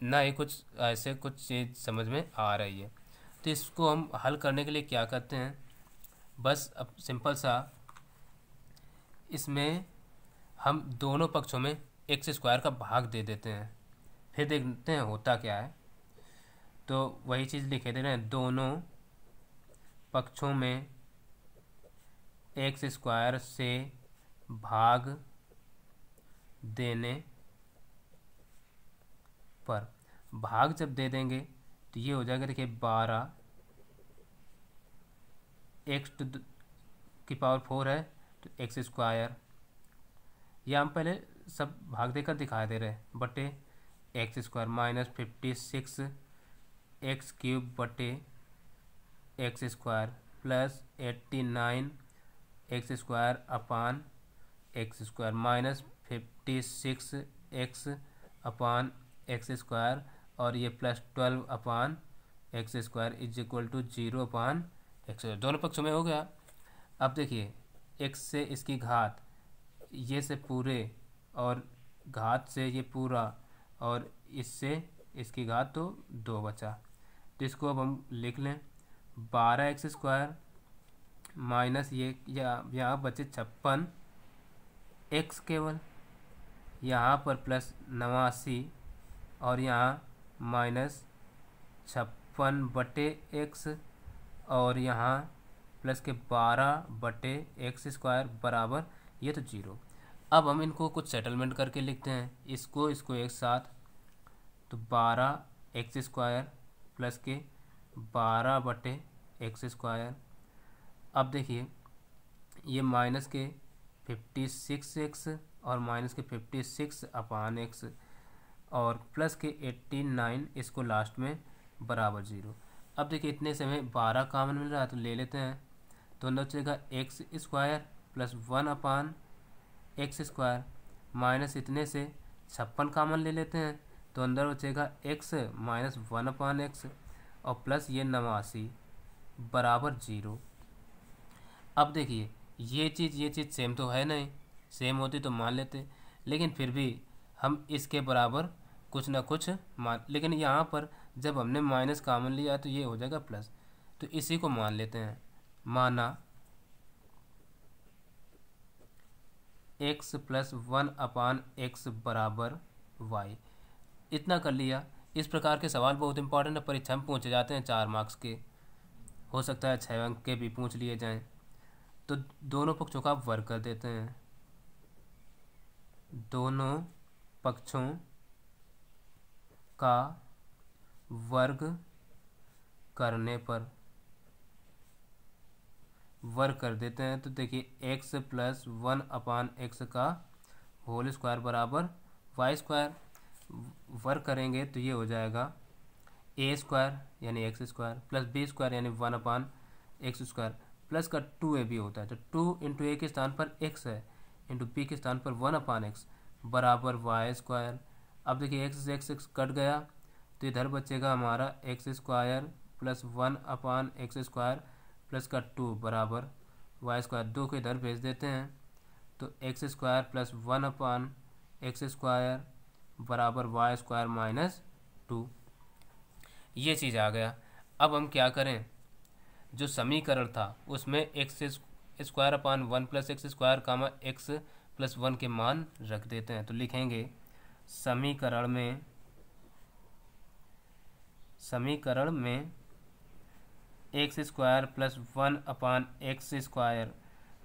ना ही कुछ ऐसे कुछ चीज़ समझ में आ रही है। तो इसको हम हल करने के लिए क्या करते हैं, बस अब सिंपल सा इसमें हम दोनों पक्षों में x² का भाग दे देते हैं, फिर देखते हैं होता क्या है। तो वही चीज़ लिखे दे रहे हैं, दोनों पक्षों में x² से भाग देने पर, भाग जब दे देंगे तो ये हो जाएगा, देखिए 12x⁴ है तो x², या हम पहले सब भाग देकर दिखा दे रहे हैं, बटे x² माइनस 56x³ बटे x² प्लस 89x² अपान x² माइनस 56x अपान x² और ये प्लस 12 अपान x² = 0 अपान x²। दोनों पक्षों में हो गया। अब देखिए x से इसकी घात, ये से पूरे और घात से ये पूरा और इससे इसकी घात, तो 2 बचा। तो इसको अब हम लिख लें 12x² माइनस ये यहाँ बचे 56x केवल, यहाँ पर प्लस 89 और यहाँ माइनस 56 बटे x और यहाँ प्लस के 12 बटे x² बराबर ये तो 0। अब हम इनको कुछ सेटलमेंट करके लिखते हैं, इसको एक साथ, तो 12x² प्लस के 12 बटे x²। अब देखिए ये माइनस के 56x और माइनस के 56 अपान x और प्लस के 89 इसको लास्ट में बराबर 0। अब देखिए इतने से हमें 12 कॉमन मिल रहा है तो ले लेते हैं, तो बचेगा x² प्लस 1/x² माइनस इतने से 56 कॉमन ले लेते हैं तो अंदर बचेगा x माइनस 1/x और प्लस ये 89 बराबर 0। अब देखिए ये चीज़ सेम तो है नहीं, सेम होती तो मान लेते, लेकिन फिर भी हम इसके बराबर कुछ ना कुछ मान, लेकिन यहाँ पर जब हमने माइनस कॉमन लिया तो ये हो जाएगा प्लस, तो इसी को मान लेते हैं। माना x प्लस 1/x बराबर y, इतना कर लिया। इस प्रकार के सवाल बहुत इंपॉर्टेंट है, परीक्षा में पूछे जाते हैं 4 मार्क्स के, हो सकता है 6 अंक के भी पूछ लिए जाएं। तो दोनों पक्षों का वर्ग कर देते हैं। दोनों पक्षों का वर्ग करने पर वर्ग कर देते हैं तो देखिए x प्लस 1/x का होल स्क्वायर बराबर y²। वर्ग करेंगे तो ये हो जाएगा a² यानी x² प्लस b² यानी 1/x² प्लस का 2ab होता है, तो 2 इंटू a के स्थान पर x है इंटू b के स्थान पर 1/x बराबर y²। अब देखिए x से x कट गया तो इधर बचेगा हमारा x² प्लस 1/x² प्लस का 2 बराबर y²। 2 को इधर भेज देते हैं तो x² प्लस 1/x² बराबर y² माइनस 2, ये चीज़ आ गया। अब हम क्या करें, जो समीकरण था उसमें x² प्लस x² कामा x प्लस 1 के मान रख देते हैं। तो लिखेंगे समीकरण में x² प्लस 1/x²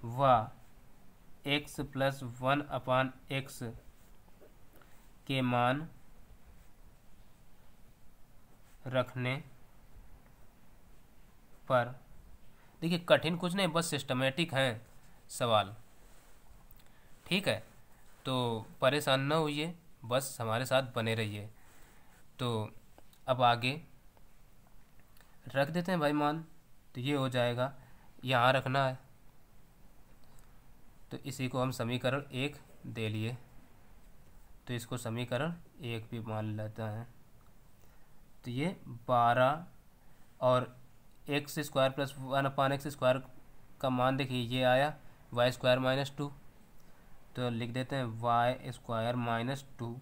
व x प्लस 1/x के मान रखने पर, देखिए कठिन कुछ नहीं, बस सिस्टमेटिक हैं सवाल, ठीक है, तो परेशान ना होइए, बस हमारे साथ बने रहिए। तो अब आगे रख देते हैं भाई मान, तो ये हो जाएगा, यहाँ रखना है तो इसी को हम समीकरण 1 दे लिए, तो इसको समीकरण 1 भी मान लेता है। तो ये 12 और x² प्लस 1/x² का मान देखिए ये आया y² माइनस 2, तो लिख देते हैं y² माइनस 2।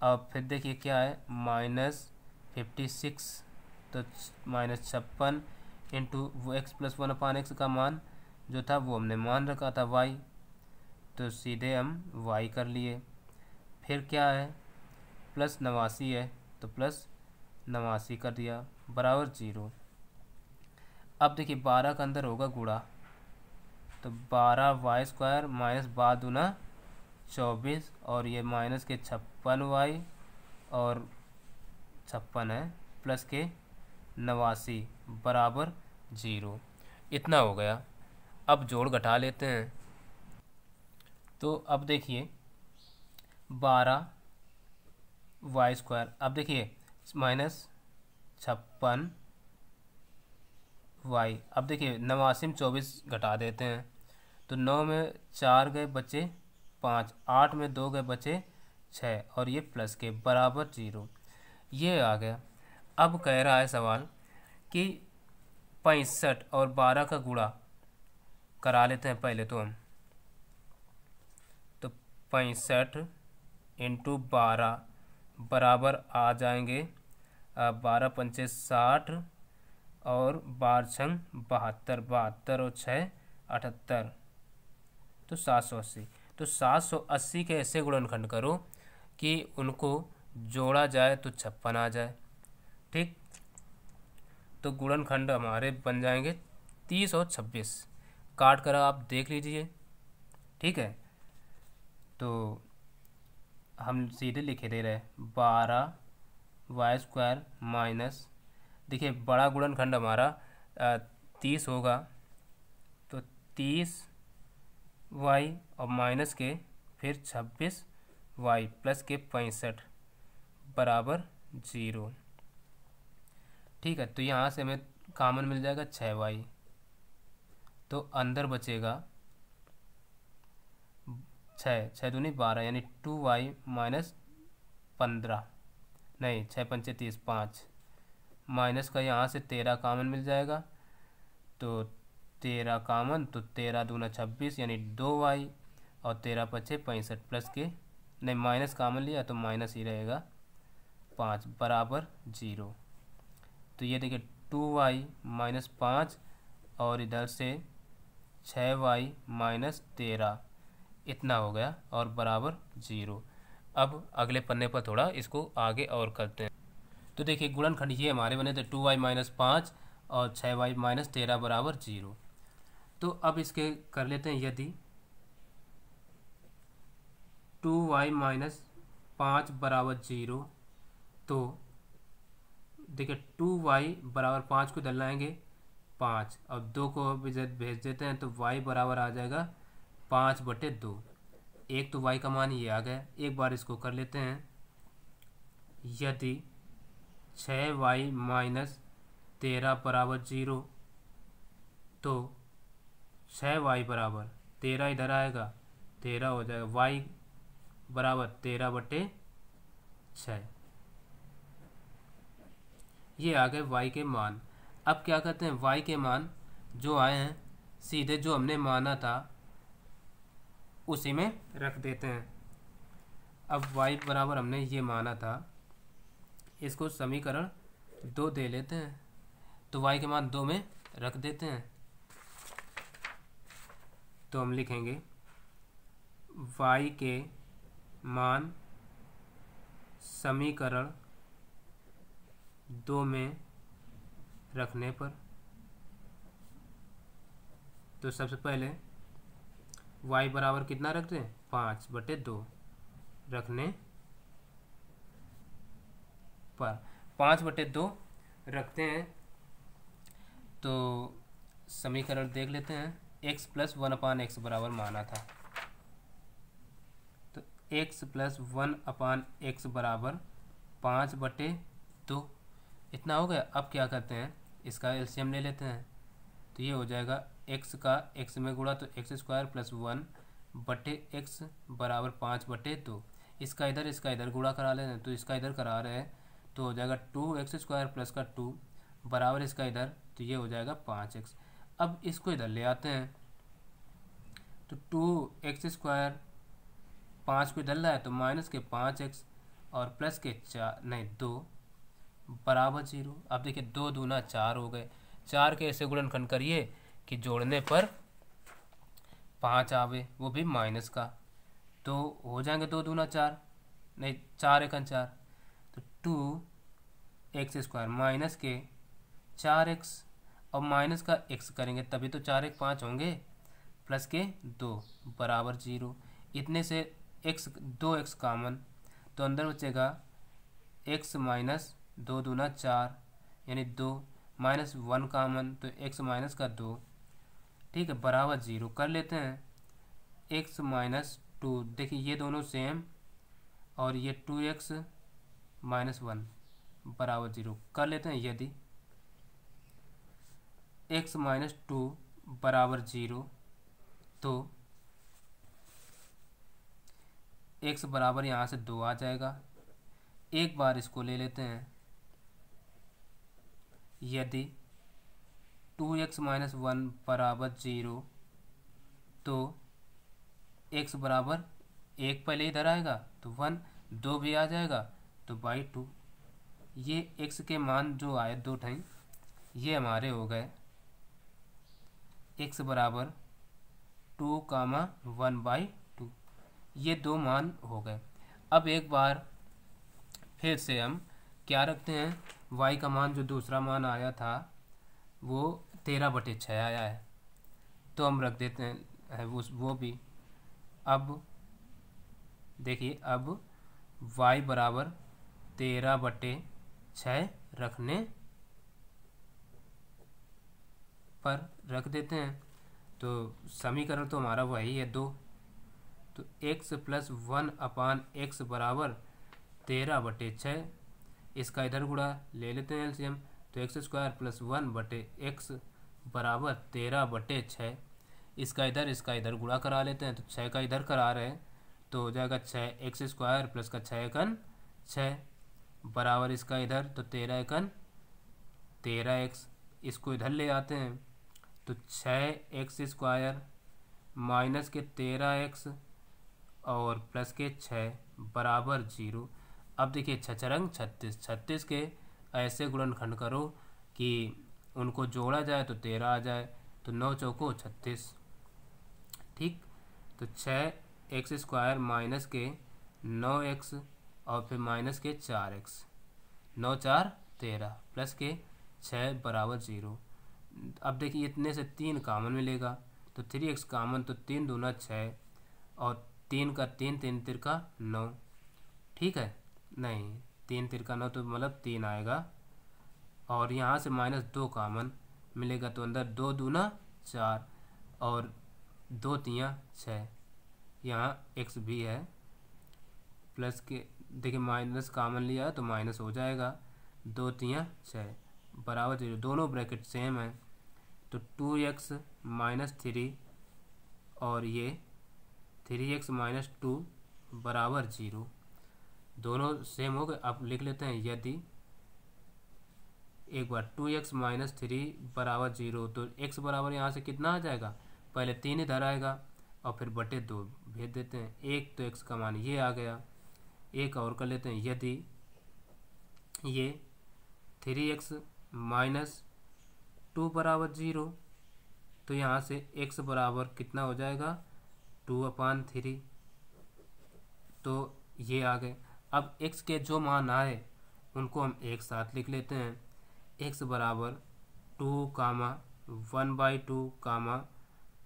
अब फिर देखिए क्या है -56, तो -56 इंटू x प्लस 1/x का मान जो था वो हमने मान रखा था y, तो सीधे हम y कर लिए। फिर क्या है प्लस 89 है तो प्लस 89 कर दिया बराबर 0। अब देखिए 12 का अंदर होगा गुणा, तो 12y² माइनस 12 24 और ये माइनस के 56y और 56 है प्लस के 89 बराबर 0, इतना हो गया। अब जोड़ घटा लेते हैं, तो अब देखिए 12y², अब देखिए माइनस 56y, अब देखिए 89 में 24 घटा देते हैं तो 9 में 4 गए बचे 5, 8 में 2 गए बचे 6 और ये प्लस के बराबर 0, ये आ गया। अब कह रहा है सवाल कि 65 और 12 का गुणा करा लेते हैं पहले तो हम, तो 65 इंटू 12 बराबर आ जाएंगे 12 पंचे 60 और 12 छंग 72, 72 और 6 78, तो 780। तो 780 के ऐसे गुणनखंड करो कि उनको जोड़ा जाए तो 56 आ जाए, ठीक। तो गुणनखंड हमारे बन जाएंगे 30 और 26, काट कर आप देख लीजिए, ठीक है। तो हम सीधे लिखे दे रहे 12y² माइनस, देखिए बड़ा गुणनखंड हमारा 30 होगा तो 30y और माइनस के फिर 26y प्लस के 65 बराबर 0, ठीक है। तो यहाँ से हमें कॉमन मिल जाएगा 6y, तो अंदर बचेगा छः, छः दूनी 12 यानी 2y माइनस 15, नहीं 6×5 = 5, माइनस का यहाँ से 13 कामन मिल जाएगा, तो 13 कामन, तो 13 दूना 26 यानी 2y, और 13×5 = 65, प्लस के नहीं माइनस कामन लिया तो माइनस ही रहेगा 5 बराबर 0। तो ये देखिए 2y माइनस 5 और इधर से 6y माइनस 13 इतना हो गया और बराबर 0। अब अगले पन्ने पर थोड़ा इसको आगे और करते हैं। तो देखिए गुणनखंड ये हमारे बने थे 2y माइनस 5 और 6y माइनस 13 बराबर 0। तो अब इसके कर लेते हैं, यदि 2y माइनस 5 बराबर 0, तो देखिए 2y बराबर 5 को इधर लाएंगे 5 और 2 को भेज देते हैं, तो y बराबर आ जाएगा 5/2। एक तो y का मान ये आ गया। एक बार इसको कर लेते हैं, यदि 6y माइनस 13 बराबर 0, तो 6y बराबर 13 इधर आएगा, 13 हो जाएगा, y बराबर 13/6। ये आ गए y के मान। अब क्या करते हैं, y के मान जो आए हैं सीधे जो हमने माना था उसी में रख देते हैं। अब y बराबर हमने ये माना था, इसको समीकरण 2 दे लेते हैं, तो y के मान 2 में रख देते हैं। तो हम लिखेंगे y के मान समीकरण 2 में रखने पर, तो सबसे पहले y बराबर कितना रखते हैं, 5/2 रखने पर 5/2 रखते हैं। तो समीकरण देख लेते हैं, x + 1/x बराबर माना था, तो x + 1/x बराबर 5/2 इतना हो गया। अब क्या करते हैं, इसका एलसीएम ले लेते हैं, तो ये हो जाएगा x का x में गुणा तो x² + 1/x बराबर 5/2। इसका इधर गुणा करा लेते हैं, तो इसका इधर करा रहे हैं, तो हो जाएगा 2x² प्लस का 2 बराबर इसका इधर, तो ये हो जाएगा 5x। अब इसको इधर ले आते हैं, तो 2x² 5 को इधर लाए तो माइनस के 5x और प्लस के 2 बराबर 0। अब देखिए 2 दूना 4 हो गए। 4 के ऐसे गुणनखंड करिए कि जोड़ने पर 5 आवे, वो भी माइनस का, तो हो जाएंगे 2 दूना 4, नहीं 4 × 4, तो 2x² माइनस के 4x और माइनस का x करेंगे तभी तो 4 × 5 होंगे, प्लस के 2 बराबर 0। इतने से x 2x कामन, तो अंदर बचेगा x माइनस 2 दूना 4 यानी 2 माइनस 1 कामन, तो x माइनस का 2, ठीक है, बराबर 0 कर लेते हैं। x माइनस 2, देखिए ये दोनों सेम और ये 2x माइनस 1 बराबर 0 कर लेते हैं। यदि x माइनस 2 बराबर 0, तो x बराबर यहाँ से 2 आ जाएगा। एक बार इसको ले लेते हैं, यदि 2x माइनस 1 बराबर 0, तो x बराबर 1 पहले इधर आएगा तो 1, 2 भी आ जाएगा तो बाई 2। ये x के मान जो आए 2 टाइम ये हमारे हो गए x बराबर 2,1/2, ये 2 मान हो गए। अब एक बार फिर से हम क्या रखते हैं, y का मान जो दूसरा मान आया था वो 13/6 आया है, तो हम रख देते हैं वो भी। अब देखिए, अब y बराबर 13/6 रखने पर रख देते हैं, तो समीकरण तो हमारा वही है 2, तो x + 1/x बराबर 13/6, इसका इधर गुणा ले लेते हैं एलसीएम, तो x² + 1/x बराबर 13/6, इसका इधर गुणा करा लेते हैं, तो 6 का इधर करा रहे हैं तो हो जाएगा 6x² प्लस का 6 6 बराबर इसका इधर, तो 13 13x, इसको इधर ले आते हैं तो 6x² माइनस के 13x और प्लस के 6 बराबर 0। अब देखिए 6×6 36, 36 के ऐसे गुणनखंड करो कि उनको जोड़ा जाए तो 13 आ जाए, तो 9 चौको 36। ठीक, तो 6x² माइनस के 9x और फिर माइनस के 4x, 9 4 13 प्लस के 6 बराबर 0। अब देखिए इतने से 3 कामन मिलेगा, तो 3x कामन, तो 3 दूना 6 और 3 का 3 3 तिरका 9। ठीक है, नहीं 3 तिरका 9 तो मतलब 3 आएगा, और यहाँ से -2 कामन मिलेगा, तो अंदर 2 दूना 4 और 2 तियाँ 6, यहाँ x भी है, प्लस के देखिए माइनस कामन लिया तो माइनस हो जाएगा, 2 तियाँ 6 बराबर 0। दोनों ब्रैकेट सेम है, तो 2x माइनस 3 और ये 3x माइनस 2 बराबर 0, दोनों सेम हो गए। अब लिख लेते हैं यदि एक बार 2x माइनस 3 बराबर 0, तो x बराबर यहाँ से कितना आ जाएगा, पहले 3 इधर आएगा और फिर बटे 2 भेज देते हैं, 1 तो x का मान ये आ गया। एक और कर लेते हैं, यदि ये 3x माइनस 2 बराबर 0, तो यहाँ से x बराबर कितना हो जाएगा, 2/3, तो ये आ गए। अब x के जो मान आए उनको हम एक साथ लिख लेते हैं, x बराबर 2, 1/2,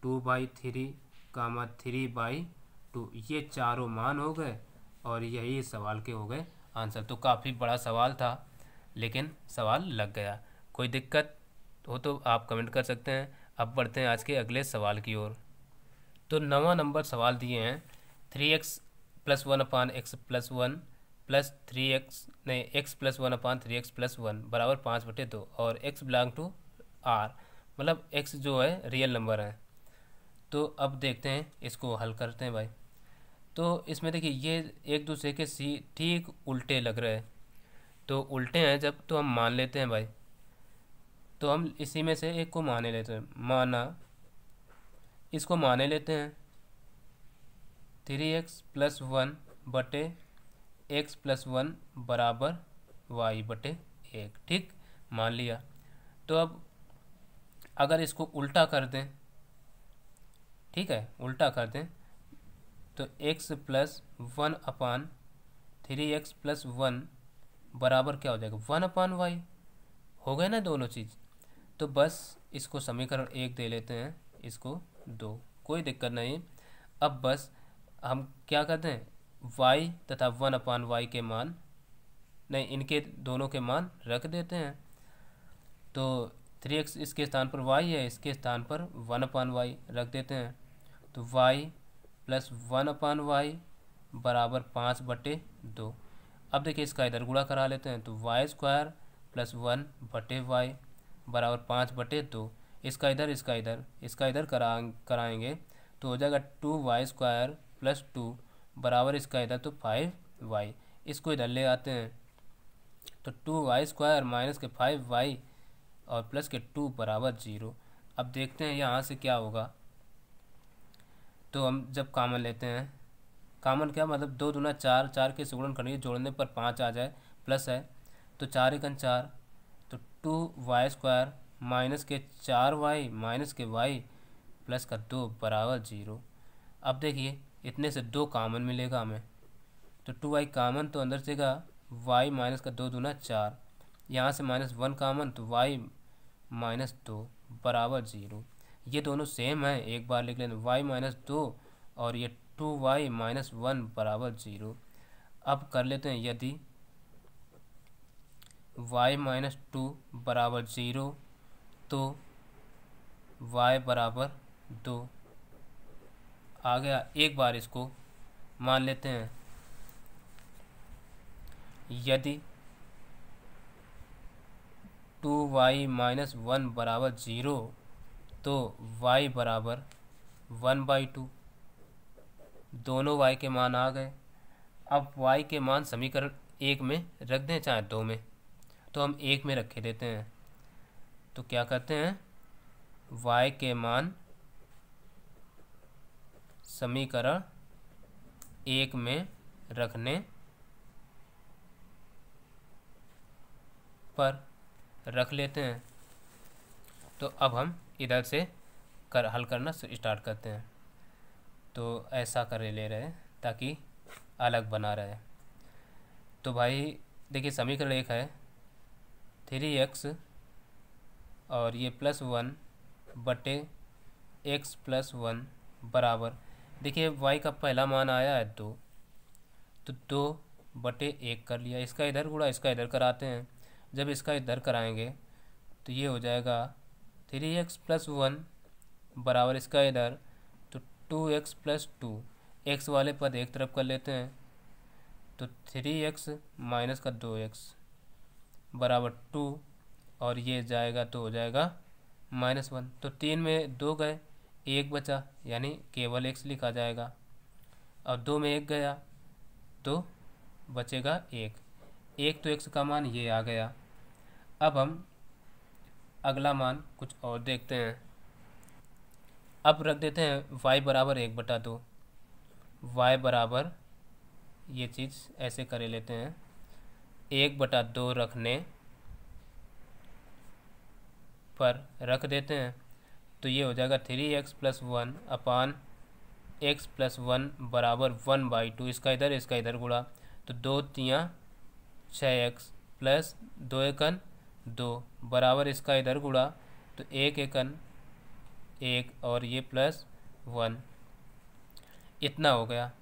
2/3, 3/2, ये चारों मान हो गए और यही इस सवाल के हो गए आंसर। तो काफ़ी बड़ा सवाल था लेकिन सवाल लग गया। कोई दिक्कत हो तो आप कमेंट कर सकते हैं। अब बढ़ते हैं आज के अगले सवाल की ओर। तो 9वां नंबर सवाल दिए हैं 3x + 1/x + 1 प्लस 3x नहीं x + 1/3x + 1 बराबर 5/2 और x बिलोंग टू r, मतलब x जो है रियल नंबर है। तो अब देखते हैं इसको हल करते हैं भाई। तो इसमें देखिए ये एक दूसरे के ठीक उल्टे लग रहे हैं, तो उल्टे हैं जब तो हम मान लेते हैं भाई। तो हम इसी में से एक को माने लेते हैं, माना इसको माने लेते हैं 3x + 1 बटे x + 1 बराबर y/1। ठीक, मान लिया। तो अब अगर इसको उल्टा कर दें, ठीक है उल्टा कर दें, तो x + 1/3x + 1 बराबर क्या हो जाएगा, 1/y हो गए ना दोनों चीज़। तो बस इसको समीकरण 1 दे लेते हैं, इसको 2, कोई दिक्कत नहीं। अब बस हम क्या करते हैं, y तथा 1/y के मान नहीं, इनके दोनों के मान रख देते हैं। तो 3x इसके स्थान पर y है, इसके स्थान पर 1/y रख देते हैं, तो y + 1/y बराबर 5/2। अब देखिए इसका इधर गुणा करा लेते हैं, तो y² + 1/y बराबर 5/2। इसका इधर इसका इधर कराएंगे तो हो जाएगा 2y² + 2 बराबर इसका इधर तो 5y। इसको इधर ले आते हैं तो 2y² माइनस के 5y और प्लस के 2 बराबर 0। अब देखते हैं यहाँ से क्या होगा। तो हम जब कामन लेते हैं, कामन क्या मतलब 2 दूना 4, 4 के गुणन करेंगे, जोड़ने पर 5 आ जाए, प्लस है तो 4 × 4, तो 2y² माइनस के 4y माइनस के y प्लस का 2 बराबर 0। अब देखिए इतने से 2 कामन मिलेगा हमें, तो 2y कामन तो अंदर से का y माइनस का 2 दूना 4, यहाँ से -1 कामन तो y -2 बराबर 0। ये दोनों सेम है, एक बार लिख लेते y -2 और ये 2y -1 बराबर 0। अब कर लेते हैं यदि y -2 बराबर 0 तो y बराबर 2 आ गया। एक बार इसको मान लेते हैं, यदि 2y -1 बराबर 0 तो y बराबर 1/2। दोनों y के मान आ गए। अब y के मान समीकरण 1 में रख दें चाहे 2 में, तो हम 1 में रखे देते हैं। तो क्या करते हैं, y के मान समीकरण 1 में रखने पर रख लेते हैं। तो अब हम इधर से हल करना स्टार्ट करते हैं। तो ऐसा कर ले रहे हैं ताकि अलग बना रहे। तो भाई देखिए समीकरण 1 है 3x और ये +1 बटे x+1 बराबर, देखिए y का पहला मान आया है 2, तो 2/1 कर लिया। इसका इधर गुणा इसका इधर कराते हैं। जब इसका इधर कराएंगे तो ये हो जाएगा 3x+1 बराबर इसका इधर तो 2x+2, x वाले पद एक तरफ कर लेते हैं। तो 3x माइनस का 2x बराबर 2, और ये जाएगा तो हो जाएगा -1। तो 3 में 2 गए, 1 बचा, यानी केवल x लिखा जाएगा। अब 2 में 1 गया तो बचेगा 1 तो x का मान ये आ गया। अब हम अगला मान कुछ और देखते हैं। अब रख देते हैं y बराबर 1/2। y बराबर ये चीज़ ऐसे कर लेते हैं, 1/2 रखने पर रख देते हैं। तो ये हो जाएगा 3x+1 अपान x+1 बराबर 1/2। इसका इधर गुणा, तो 2 तियाँ 6x प्लस 2 एकन 2 बराबर इसका इधर गुणा, तो 1 एकन 1 और ये +1, इतना हो गया।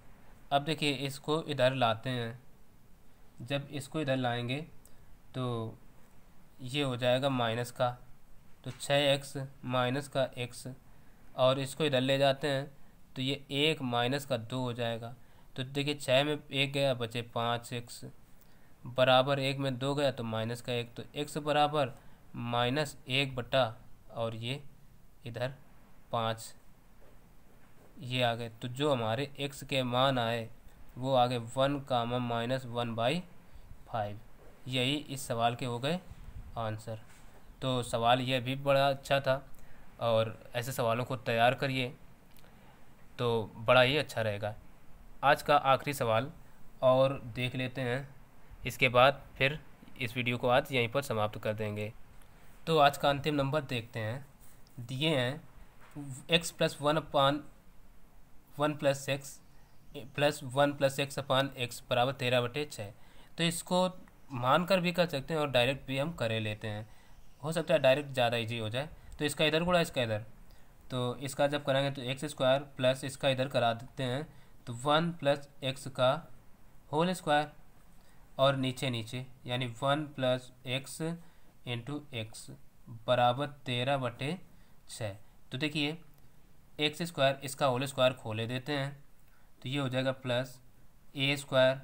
अब देखिए इसको इधर लाते हैं। जब इसको इधर लाएंगे तो ये हो जाएगा माइनस का, तो 6x माइनस का x, और इसको इधर ले जाते हैं तो ये 1 माइनस का 2 हो जाएगा। तो देखिए 6 में 1 गया, बचे 5x बराबर 1 में 2 गया तो माइनस का 1, तो x बराबर -1 बटा, और ये इधर 5 ये आ गए। तो जो हमारे x के मान आए वो आ गए 1 -1/5। यही इस सवाल के हो गए आंसर। तो सवाल यह भी बड़ा अच्छा था, और ऐसे सवालों को तैयार करिए तो बड़ा ही अच्छा रहेगा। आज का आखिरी सवाल और देख लेते हैं, इसके बाद फिर इस वीडियो को आज यहीं पर समाप्त कर देंगे। तो आज का अंतिम नंबर देखते हैं। दिए हैं x+1 अपान 1+x प्लस 1+x अपान x बराबर 13/6। तो इसको मानकर भी कर सकते हैं और डायरेक्ट भी हम करे लेते हैं। हो सकता है डायरेक्ट ज़्यादा इजी हो जाए। तो इसका इधर गुणा इसका इधर, तो इसका जब कराएंगे तो x² प्लस इसका इधर करा देते हैं, तो 1+x का होल स्क्वायर, और नीचे नीचे यानी 1+x इंटू x बराबर 13/6। तो देखिए x² इसका होल स्क्वायर खोले देते हैं, तो ये हो जाएगा +a²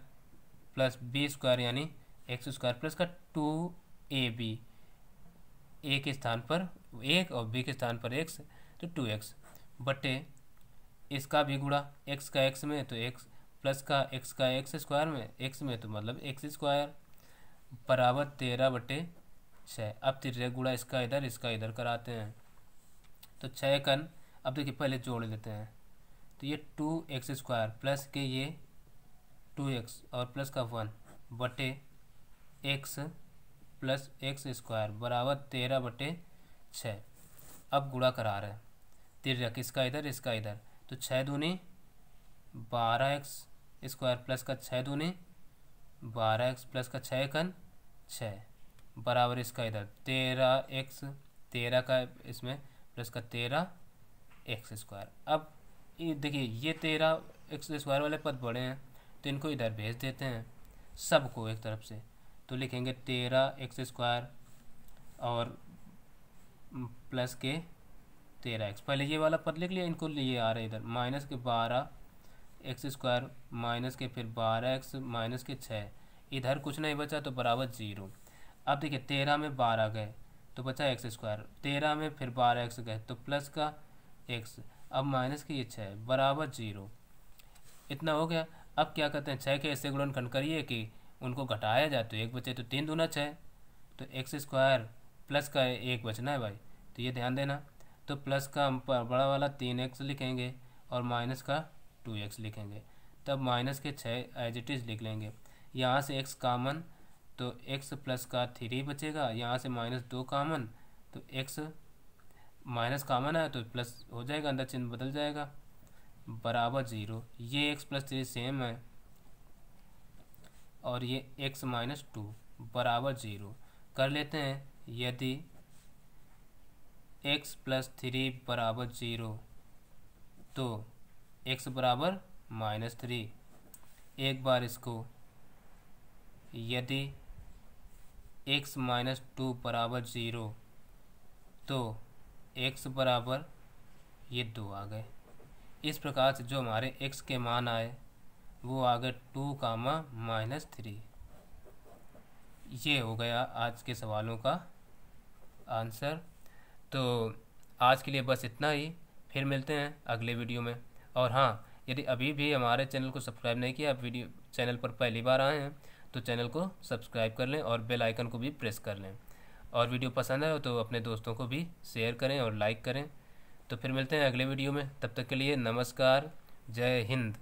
प्लस b² यानी x² प्लस का 2ab, a के स्थान पर 1 और b के स्थान पर x, तो 2x बटे इसका भी गुणा x का x में तो x प्लस का x² में x में तो मतलब x² बराबर 13/6। अब तिर्रे गुणा इसका इधर कराते हैं, तो 6 कन, अब देखिए पहले जोड़ लेते हैं, तो ये 2x² प्लस के ये 2x और प्लस का 1 बटे x प्लस x² बराबर 13/6। अब गुणा करा रहे हैं, तिर्यक इसका इधर, तो 6 दूनी 12x² प्लस का 6 दूनी 12x प्लस का 6 कन 6 बराबर इसका इधर 13x, 13 का इसमें प्लस का 13x²। अब ये देखिए ये 13x² वाले पद बड़े हैं तो इनको इधर भेज देते हैं सबको एक तरफ से, तो लिखेंगे 13x² और प्लस के 13x। पहले ये वाला पद लिख लिया, इनको लिए आ रहे इधर माइनस के 12x² माइनस के फिर 12x माइनस के 6, इधर कुछ नहीं बचा तो बराबर 0। अब देखिए 13 में 12 गए तो बचा x², 13 में फिर 12x गए तो प्लस का x, अब माइनस के ये 6 बराबर 0। इतना हो गया। अब क्या करते हैं, 6 के ऐसे गुणनखंड करिए कि उनको घटाया जाए तो 1 बचे, तो 3 दूना 6, तो एक्स स्क्वायर प्लस का 1 बचना है भाई, तो ये ध्यान देना। तो प्लस का हम बड़ा वाला 3x लिखेंगे और माइनस का 2x लिखेंगे, तब माइनस के 6 एज इट इज़ लिख लेंगे। यहाँ से x कॉमन, तो x प्लस का 3 बचेगा, यहाँ से -2 कॉमन, तो x माइनस कॉमन है तो प्लस हो जाएगा, अंदर चिन्ह बदल जाएगा, बराबर 0। ये x प्लस 3 सेम है और ये x माइनस 2 बराबर 0 कर लेते हैं। यदि x प्लस 3 बराबर 0 तो x बराबर -3। एक बार इसको, यदि x माइनस 2 बराबर 0 तो x बराबर ये 2 आ गए। इस प्रकार से जो हमारे x के मान आए वो आ गए 2, -3। ये हो गया आज के सवालों का आंसर। तो आज के लिए बस इतना ही, फिर मिलते हैं अगले वीडियो में। और हाँ, यदि अभी भी हमारे चैनल को सब्सक्राइब नहीं किया, आप वीडियो चैनल पर पहली बार आए हैं तो चैनल को सब्सक्राइब कर लें और बेल आइकन को भी प्रेस कर लें। और वीडियो पसंद आए तो अपने दोस्तों को भी शेयर करें और लाइक करें। तो फिर मिलते हैं अगले वीडियो में, तब तक के लिए नमस्कार, जय हिंद।